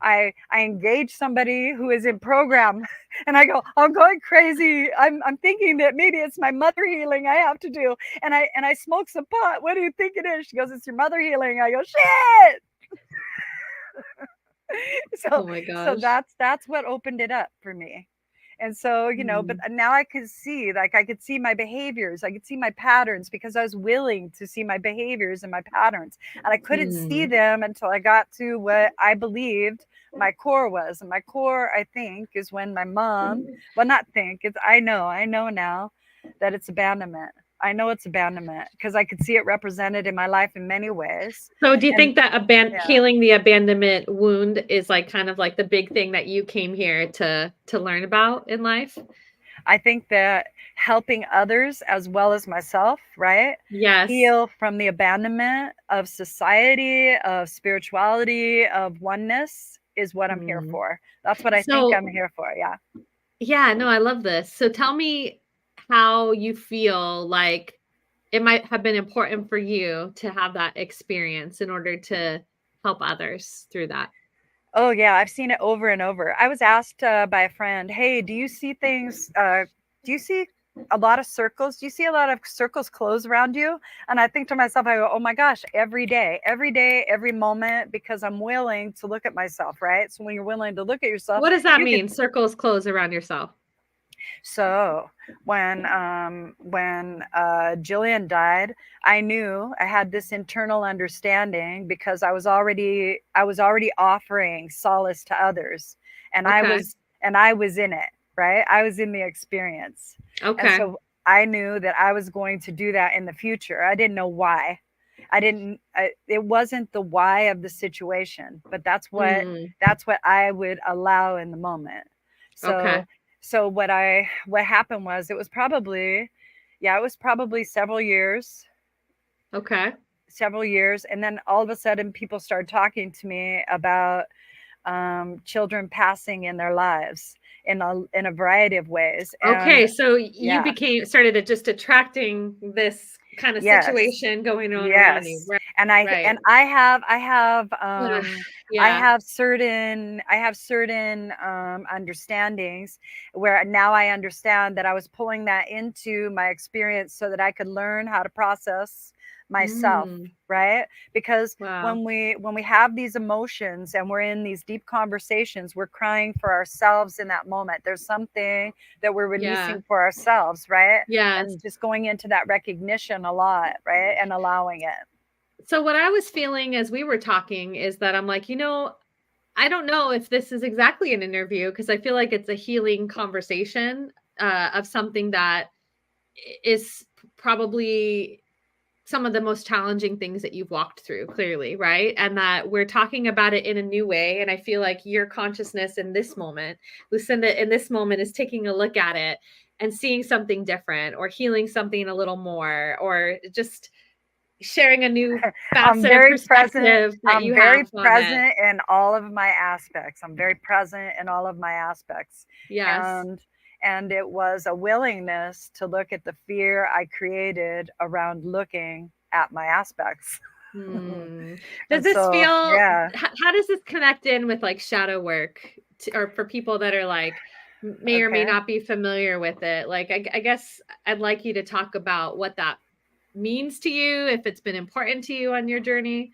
I engage somebody who is in program, and I go, I'm going crazy. I'm thinking that maybe it's my mother healing I have to do, and I smoke some pot. What do you think it is? She goes, it's your mother healing. I go, shit. So, oh my gosh. So that's what opened it up for me. And so, but now I could see, like, I could see my behaviors. I could see my patterns because I was willing to see my behaviors and my patterns. And I couldn't see them until I got to what I believed my core was. And my core, I think, is when my mom, well, not think, it's, I know now that it's abandonment. I know it's abandonment because I could see it represented in my life in many ways. So do you think that healing the abandonment wound is like kind of like the big thing that you came here to learn about in life? I think that helping others as well as myself, right? Yes. Heal from the abandonment of society, of spirituality, of oneness is what I'm here for. That's what I think I'm here for. Yeah. Yeah, no, I love this. So tell me how you feel like it might have been important for you to have that experience in order to help others through that. Oh yeah, I've seen it over and over. I was asked by a friend, hey, do you see things, do you see a lot of circles? Do you see a lot of circles close around you? And I think to myself, I go, oh my gosh, every day, every moment, because I'm willing to look at myself, right? So when you're willing to look at yourself. What does that mean? Circles close around yourself? So when Jillian died, I knew I had this internal understanding because I was already offering solace to others, and I was in it, right? I was in the experience. Okay. And so I knew that I was going to do that in the future. I didn't know why. It wasn't the why of the situation, but that's what I would allow in the moment. So So what happened was it was probably several years. Okay. Several years. And then all of a sudden people started talking to me about children passing in their lives in a variety of ways. Okay. So you started just attracting this kind of situation going on around you. Right. And I have certain understandings where now I understand that I was pulling that into my experience so that I could learn how to process myself, right? Because when we have these emotions and we're in these deep conversations, we're crying for ourselves in that moment. There's something that we're releasing for ourselves, right? Yeah. And just going into that recognition a lot, right? And allowing it. So what I was feeling as we were talking is that I'm like, I don't know if this is exactly an interview because I feel like it's a healing conversation of something that is probably some of the most challenging things that you've walked through, clearly, right? And that we're talking about it in a new way. And I feel like your consciousness in this moment, Lucinda, in this moment is taking a look at it and seeing something different or healing something a little more or just sharing a new I'm facet of very present. perspective that I'm you very have on it. present in all of my aspects. I'm very present in all of my aspects. Yes. And it was a willingness to look at the fear I created around looking at my aspects. Does And this so, feel, yeah. how does this connect in with like shadow work or for people that are like, may or may Okay. not be familiar with it? Like, I guess I'd like you to talk about what that means to you, if it's been important to you on your journey.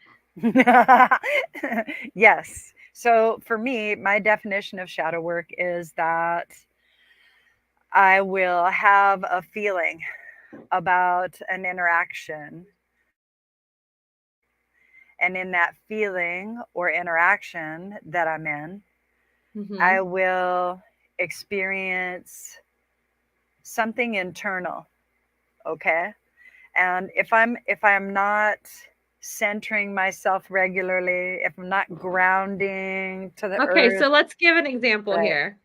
Yes. So for me, my definition of shadow work is that I will have a feeling about an interaction. And in that feeling or interaction that I'm in, I will experience something internal. Okay. And if I'm not centering myself regularly, if I'm not grounding to the Okay, earth. so let's give an example Right. here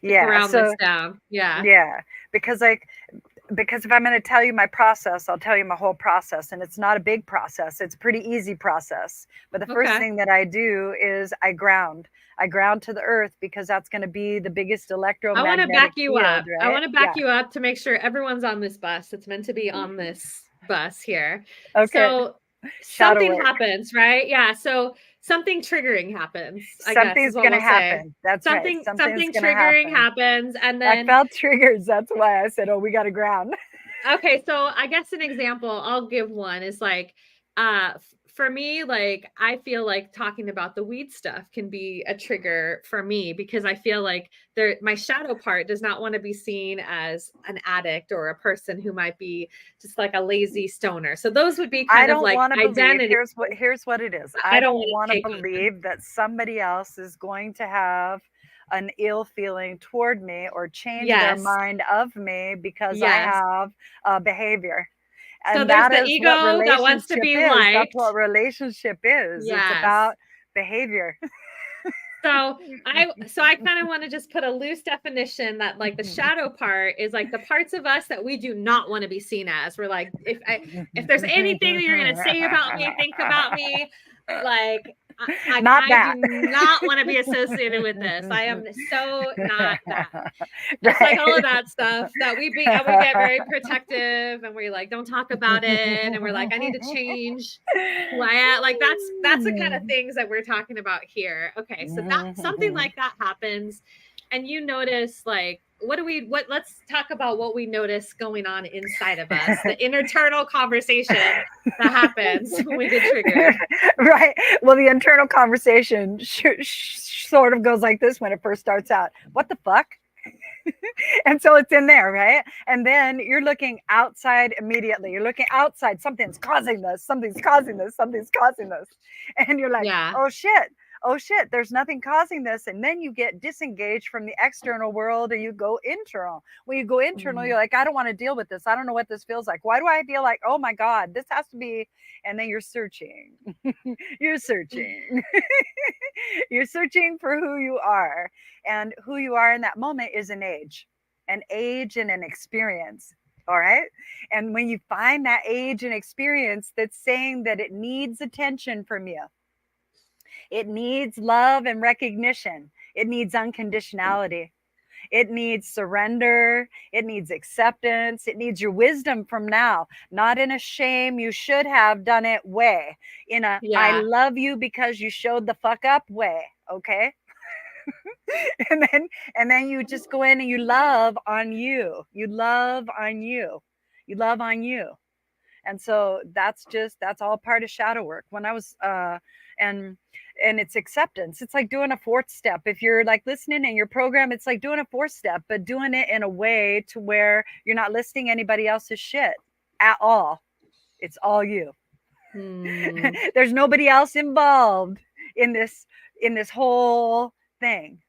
to Yeah. ground So this down. Yeah. yeah, because if I'm going to tell you my process, I'll tell you my whole process, and it's not a big process. It's a pretty easy process. But the first Okay. thing that I do is I ground to the earth, because that's going to be the biggest I want to electromagnetic back you field, up. I right? want to back you up to make sure everyone's on this bus. It's meant to be on this bus here. Okay. So Shadow something work. happens, right? Yeah. So something triggering happens, I guess is Something's what going to we'll say. happen. That's right. Something Gonna triggering happen. happens. And I then felt triggers. That's why I said, oh, we got to ground. okay, so I guess an example I'll give one is like for me, like I feel like talking about the weed stuff can be a trigger for me, because I feel like my shadow part does not want to be seen as an addict or a person who might be just like a lazy stoner. So those would be kind I of don't like want to believe. identity. Here's what it is. I I don't don't want want to to take on them. believe that somebody else is going to have an ill feeling toward me or change their Yes. mind of me because I Yes. have a behavior. So And there's that the is what ego that wants to relationship be is. That's liked. what relationship is. It's Yes. about behavior. So I kind of want to just put a loose definition that like the shadow part is like the parts of us that we do not want to be seen as. We're like, if there's anything that you're gonna say about me, think about me, like I do not want to be associated with this. I am so not that. It's like all of that stuff that we get very protective, and we're like, don't talk about it, and we're like, I need to change who I am. Like that's the kind of things that we're talking about here. Okay, so that something like that happens, and you notice like let's talk about what we notice going on inside of us, the internal conversation that happens when we get triggered. Right. Well, the internal conversation sort of goes like this when it first starts out. What the fuck? And so it's in there, right? And then you're looking outside immediately. You're looking outside. Something's causing this. Something's causing this. Something's causing this. And you're like, Yeah. oh shit. Oh shit, there's nothing causing this. And then you get disengaged from the external world, and you go internal. When you go internal, you're like, I don't want to deal with this. I don't know what this feels like. Why do I feel like, oh my God, this has to be? And then you're searching. You're searching. You're searching for who you are. And who you are in that moment is an age and an experience. All right. And when you find that age and experience that's saying that it needs attention from you, it needs love and recognition, it needs unconditionality, it needs surrender, it needs acceptance, it needs your wisdom from now, not in a shame, you should have done it way, in a I love you because you showed the fuck up way. Okay. and then you just go in and you love on you. You love on you. You love on you. And so that's all part of shadow work. When I was and it's acceptance. It's like doing a fourth step. If you're like listening in your program, it's like doing a fourth step, but doing it in a way to where you're not listening anybody else's shit at all. It's all you. There's nobody else involved in this whole thing.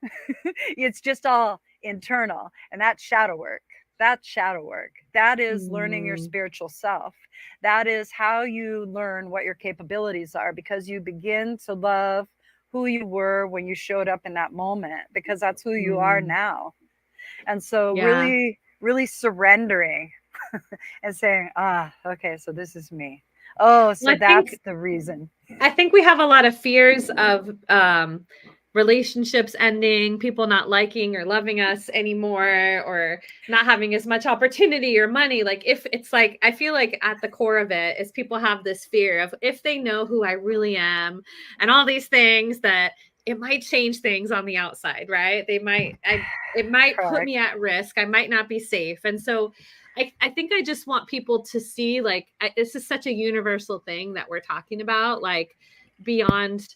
It's just all internal. And that's shadow work. That's shadow work. That is learning your spiritual self. That is how you learn what your capabilities are, because you begin to love who you were when you showed up in that moment, because that's who you are now. And so really, really surrendering and saying, okay, so this is me. Oh, Well, so I that's think the reason. I think we have a lot of fears of relationships ending, people not liking or loving us anymore, or not having as much opportunity or money. Like, if it's like, I feel like at the core of it is people have this fear of, if they know who I really am and all these things, that it might change things on the outside, right? It might put Correct. me at risk. I might not be safe. And so I think I just want people to see, like, this is such a universal thing that we're talking about, like, beyond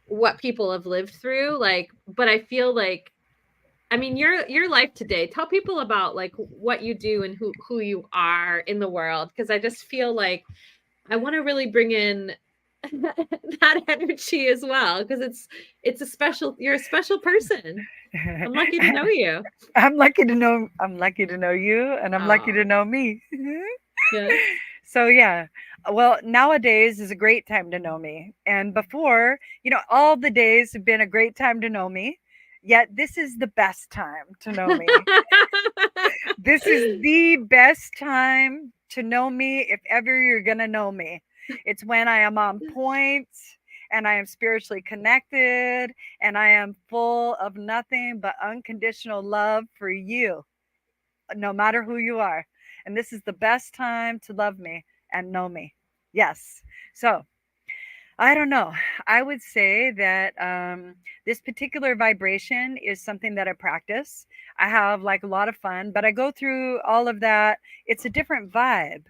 what people have lived through. Like, but I feel like, I mean, your life today, tell people about like what you do and who you are in the world, because I just feel like I want to really bring in that energy as well, because it's a special, you're a special person. I'm lucky to know you. I'm lucky to know you, and I'm lucky to Oh, know me. yes. So yeah, well, nowadays is a great time to know me. And before, all the days have been a great time to know me. Yet this is the best time to know me. This is the best time to know me if ever you're going to know me. It's when I am on point and I am spiritually connected and I am full of nothing but unconditional love for you, no matter who you are. And this is the best time to love me and know me. Yes. So, I don't know. I would say that this particular vibration is something that I practice. I have like a lot of fun, but I go through all of that. It's a different vibe.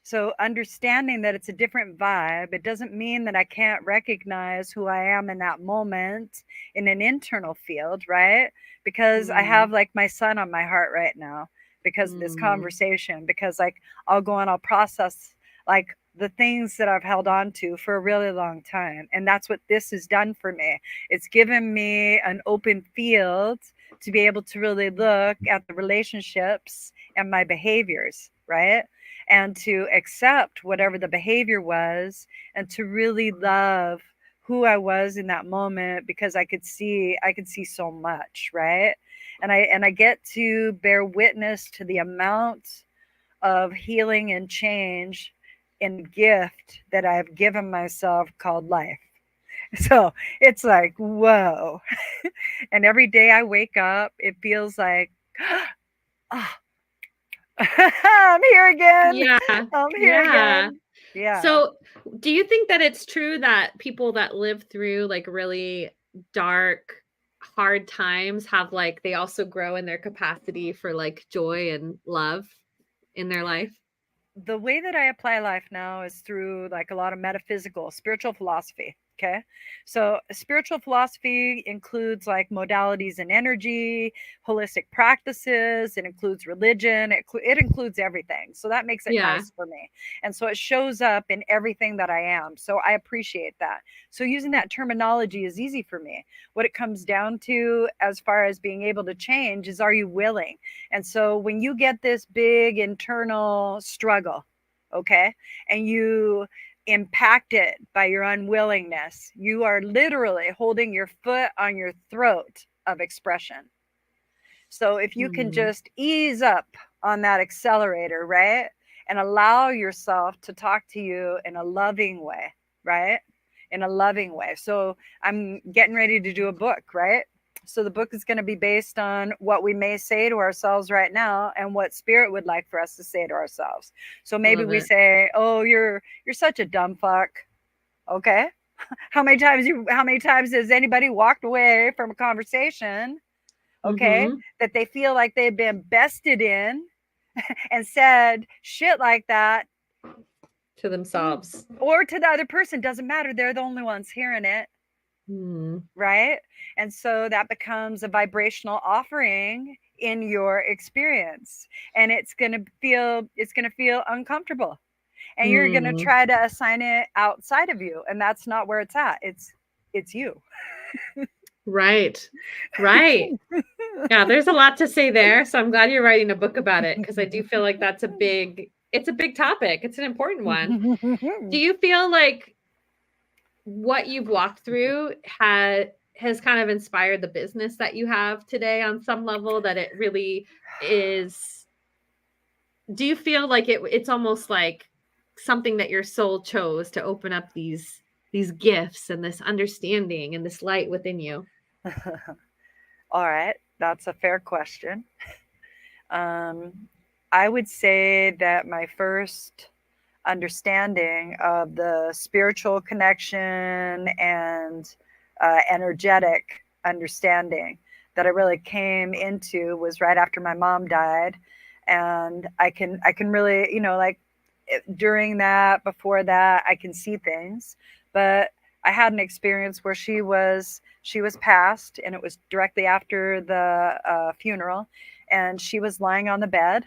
So, understanding that it's a different vibe, it doesn't mean that I can't recognize who I am in that moment in an internal field, right? Because I have like my son on my heart right now because of this conversation, because like I'll go and I'll process like the things that I've held on to for a really long time. And that's what this has done for me. It's given me an open field to be able to really look at the relationships and my behaviors, right? And to accept whatever the behavior was and to really love who I was in that moment, because I could see so much, right? And I get to bear witness to the amount of healing and change and gift that I've given myself called life. So it's like, whoa. And every day I wake up, it feels like, oh, I'm here again. Yeah. I'm here Yeah. again. Yeah. So, do you think that it's true that people that live through like really dark, hard times have like, they also grow in their capacity for like joy and love in their life? The way that I apply life now is through like a lot of metaphysical, spiritual philosophy. Okay. So spiritual philosophy includes like modalities and energy, holistic practices. It includes religion. It includes everything. So that makes it Yeah. nice for me. And so it shows up in everything that I am. So I appreciate that. So using that terminology is easy for me. What it comes down to as far as being able to change is, are you willing? And so when you get this big internal struggle, okay, and you impact it by your unwillingness, you are literally holding your foot on your throat of expression. So if you can just ease up on that accelerator, right, and allow yourself to talk to you in a loving way, right? In a loving way. So I'm getting ready to do a book, right? So the book is going to be based on what we may say to ourselves right now and what spirit would like for us to say to ourselves. So maybe Love we it. say, "Oh, you're such a dumb fuck." Okay? How many times has anybody walked away from a conversation, okay, that they feel like they've been bested in and said shit like that To themselves. or to the other person? Doesn't matter, they're the only ones hearing it, right? And so that becomes a vibrational offering in your experience, and it's going to feel uncomfortable, and you're going to try to assign it outside of you, and that's not where it's at. It's you. Right. Right. Yeah, there's a lot to say there. So I'm glad you're writing a book about it, because I do feel like it's a big topic. It's an important one. Do you feel like what you've walked through has kind of inspired the business that you have today on some level, that it really is? Do you feel like it's almost like something that your soul chose to open up these gifts and this understanding and this light within you? All right, that's a fair question. I would say that my first understanding of the spiritual connection and energetic understanding that I really came into was right after my mom died. And I can really, like during that, before that, I can see things. But I had an experience where she was passed, and it was directly after the funeral, and she was lying on the bed,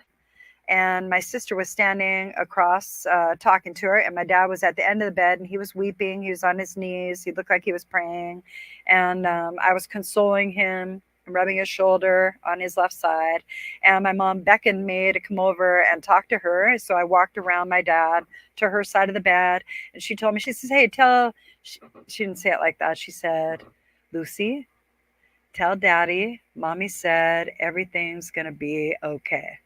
and my sister was standing across talking to her, and my dad was at the end of the bed, and he was weeping. He was on his knees. He looked like he was praying, and I was consoling him and rubbing his shoulder on his left side, and my mom beckoned me to come over and talk to her. So I walked around my dad to her side of the bed, and she told me, she says, hey, she didn't say it like that. She said, Lucy, tell daddy mommy said everything's gonna be okay.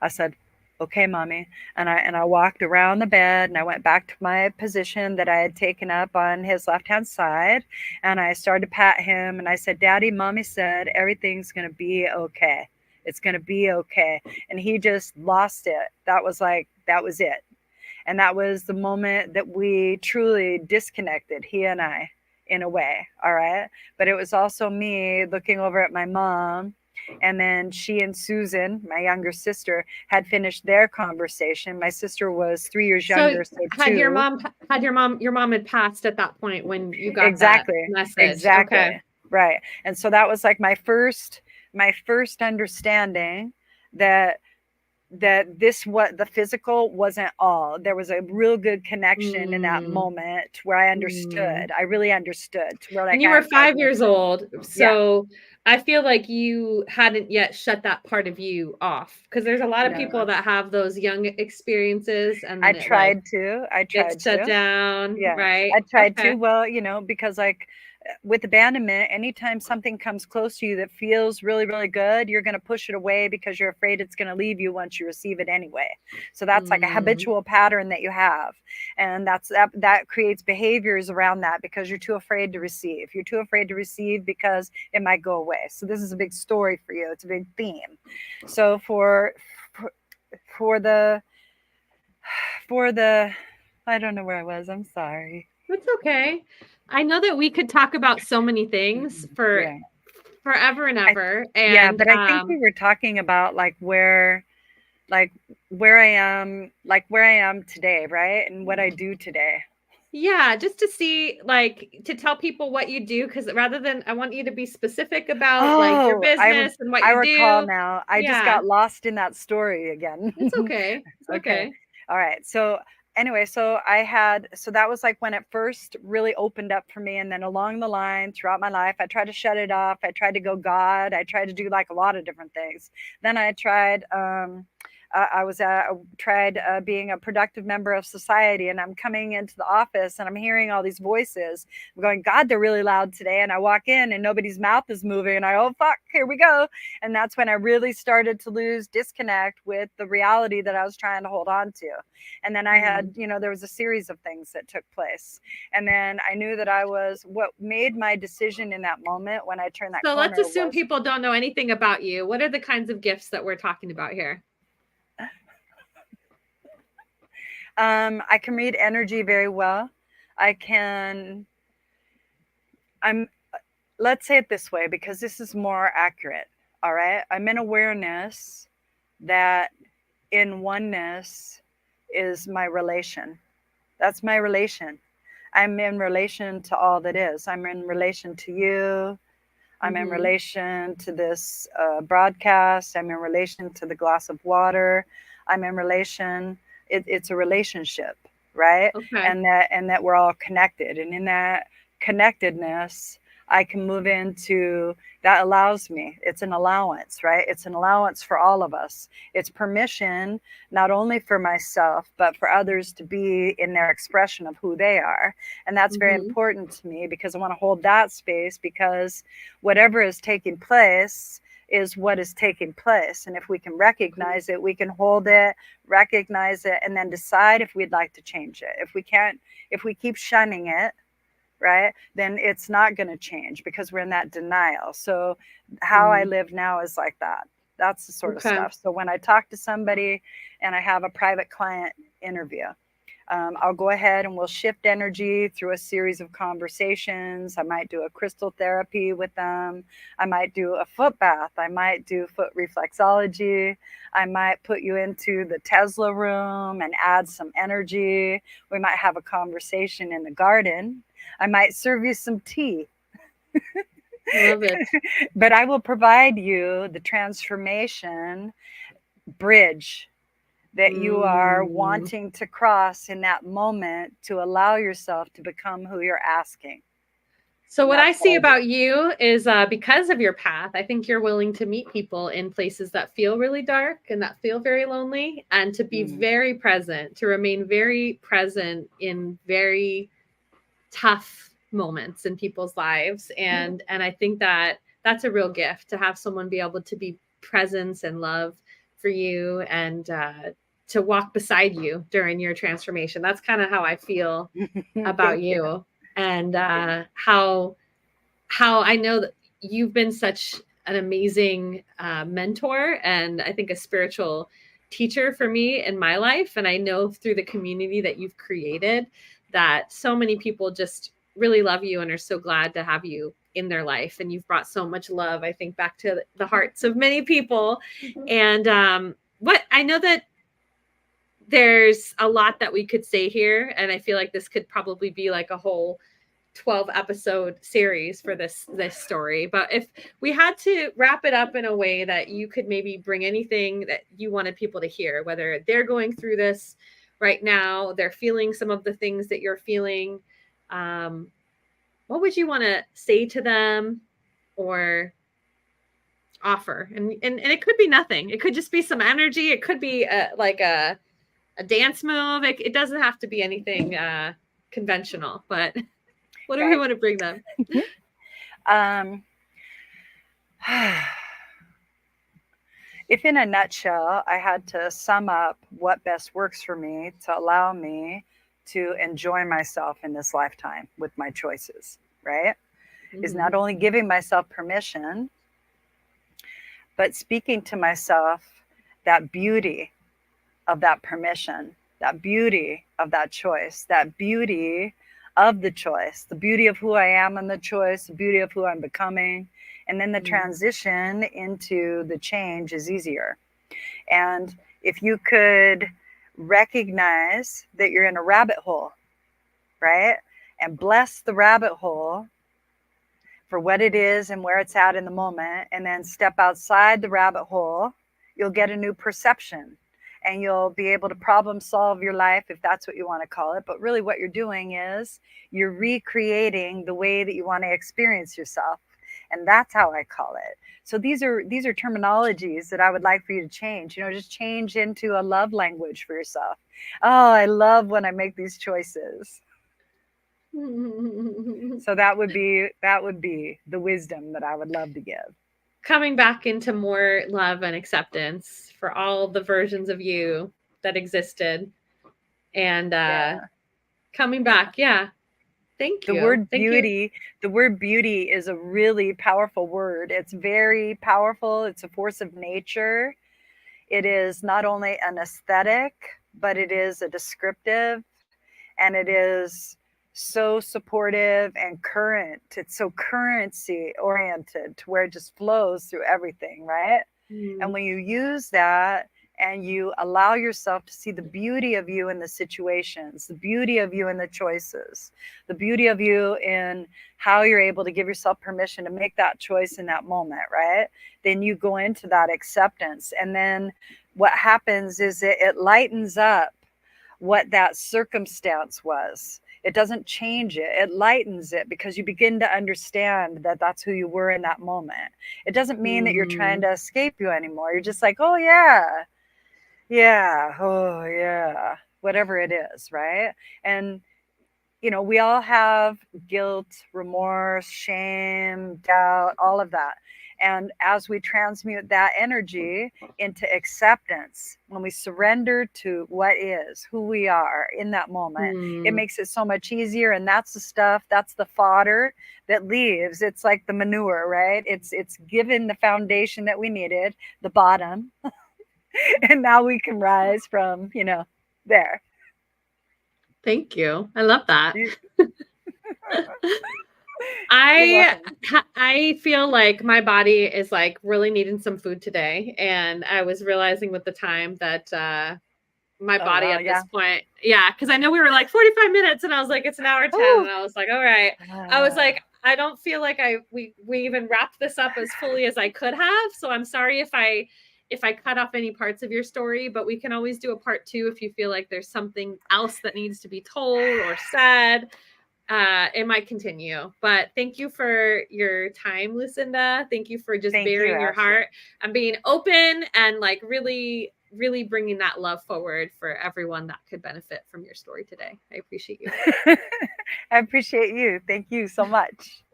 I said, okay, mommy. And I walked around the bed, and I went back to my position that I had taken up on his left-hand side. And I started to pat him, and I said, daddy, mommy said everything's going to be okay. It's going to be okay. And he just lost it. That was it. And that was the moment that we truly disconnected, he and I, in a way. All right. But it was also me looking over at my mom. And then she and Susan, my younger sister, had finished their conversation. My sister was 3 years younger. So your mom had passed at that point when you got exactly that message. Exactly. Okay. Right. And so that was like my first understanding that what the physical wasn't all. There was a real good connection in that moment where I understood. I really understood. Where, like, and you were 5 years old. So yeah. I feel like you hadn't yet shut that part of you off, because there's a lot of people that have those young experiences, and I tried to shut down. Yeah. Right. I tried to. Well, because like with abandonment, anytime something comes close to you that feels really, really good, you're going to push it away because you're afraid it's going to leave you once you receive it anyway. So that's like a habitual pattern that you have. And that creates behaviors around that, because you're too afraid to receive. You're too afraid to receive because it might go away. So this is a big story for you. It's a big theme. So for the I don't know where I was. I'm sorry. It's okay. I know that we could talk about so many things for forever and ever. But I think we were talking about where I am today, right? And what I do today. Yeah, just to see, to tell people what you do, because rather than, I want you to be specific about your business and what you do. I recall now. I just got lost in that story again. It's okay. It's okay. All right. So anyway, so that was like when it first really opened up for me. And then along the line throughout my life, I tried to shut it off. I tried to go God. I tried to do a lot of different things. Then I tried, tried being a productive member of society, and I'm coming into the office and I'm hearing all these voices. I'm going, God, they're really loud today. And I walk in and nobody's mouth is moving, and oh, fuck, here we go. And that's when I really started to disconnect with the reality that I was trying to hold on to. And then I had, there was a series of things that took place. And then I knew that what made my decision in that moment when I turned that corner. So let's assume people don't know anything about you. What are the kinds of gifts that we're talking about here? I can read energy very well. Let's say it this way, because this is more accurate. All right. I'm in awareness that in oneness is my relation. That's my relation. I'm in relation to all that is. I'm in relation to you. I'm in relation to this broadcast. I'm in relation to the glass of water. I'm in relation. It's a relationship, right? Okay. And that we're all connected. And in that connectedness, I can move into, that allows me. It's an allowance, right? It's an allowance for all of us. It's permission, not only for myself, but for others to be in their expression of who they are. And that's very important to me, because I want to hold that space, because whatever is taking place is what is taking place. And if we can recognize it, we can hold it, recognize it, and then decide if we'd like to change it. If we can't, if we keep shunning it, right, then it's not going to change because we're in that denial. So how I live now is like that. That's the sort of stuff. So when I talk to somebody and I have a private client interview, I'll go ahead and we'll shift energy through a series of conversations. I might do a crystal therapy with them. I might do a foot bath. I might do foot reflexology. I might put you into the Tesla room and add some energy. We might have a conversation in the garden. I might serve you some tea. Love it. But I will provide you the transformation bridge that you are wanting to cross in that moment to allow yourself to become who you're asking. So what I see about you is because of your path, I think you're willing to meet people in places that feel really dark and that feel very lonely, and to be very present, to remain very present in very tough moments in people's lives. And I think that that's a real gift, to have someone be able to be presence and love for you, and to walk beside you during your transformation. That's kind of how I feel about you. And how I know that you've been such an amazing mentor, and I think a spiritual teacher for me in my life. And I know through the community that you've created that so many people just really love you and are so glad to have you in their life. And you've brought so much love, I think, back to the hearts of many people. And what I know that there's a lot that we could say here, and I feel like this could probably be like a whole 12 episode series for this story. But if we had to wrap it up in a way that you could maybe bring anything that you wanted people to hear, whether they're going through this right now, they're feeling some of the things that you're feeling, what would you want to say to them or offer? And it could be nothing. It could just be some energy. It could be like a dance move. It doesn't have to be anything conventional, but what do we want to bring them? If in a nutshell, I had to sum up what best works for me to allow me to enjoy myself in this lifetime with my choices, right? Is not only giving myself permission, but speaking to myself that beauty of that permission, that beauty of that choice, that beauty of the choice, the beauty of who I am in the choice, the beauty of who I'm becoming. And then the transition into the change is easier. And if you could recognize that you're in a rabbit hole, right? And bless the rabbit hole for what it is and where it's at in the moment, and then step outside the rabbit hole, you'll get a new perception. And you'll be able to problem solve your life, if that's what you want to call it. But really what you're doing is you're recreating the way that you want to experience yourself. And that's how I call it. So these are terminologies that I would like for you to change. You know, just change into a love language for yourself. Oh, I love when I make these choices. So that would be the wisdom that I would love to give. Coming back into more love and acceptance for all the versions of you that existed, and coming back. Thank you. The word beauty, the word beauty is a really powerful word. It's very powerful. It's a force of nature. It is not only an aesthetic, but it is a descriptive, and it is so supportive and current. It's so currency oriented to where it just flows through everything, right? And when you use that and you allow yourself to see the beauty of you in the situations, the beauty of you in the choices, the beauty of you in how you're able to give yourself permission to make that choice in that moment, right? Then you go into that acceptance. And then what happens is it lightens up what that circumstance was. It doesn't change it. It lightens it because you begin to understand that that's who you were in that moment. It doesn't mean that you're trying to escape you anymore. You're just like, oh yeah, oh yeah, whatever it is, right? And, you know, we all have guilt, remorse, shame, doubt, all of that. And as we transmute that energy into acceptance, when we surrender to what is, who we are in that moment, it makes it so much easier. And that's the stuff, that's the fodder that leaves. It's like the manure, right? It's given the foundation that we needed, the bottom. And now we can rise from, there. Thank you. I love that. You're I feel like my body is like really needing some food today. And I was realizing with the time that my body wow, at this point, because I know we were like 45 minutes and I was like, it's an hour 10. Ooh. And I was like, all right. I was like, I don't feel like we even wrapped this up as fully as I could have. So I'm sorry if I cut off any parts of your story, but we can always do a part 2 if you feel like there's something else that needs to be told or said. It might continue, but thank you for your time, Lucinda. Thank you for just bearing your heart and being open and like really, really bringing that love forward for everyone that could benefit from your story today. I appreciate you. I appreciate you. Thank you so much.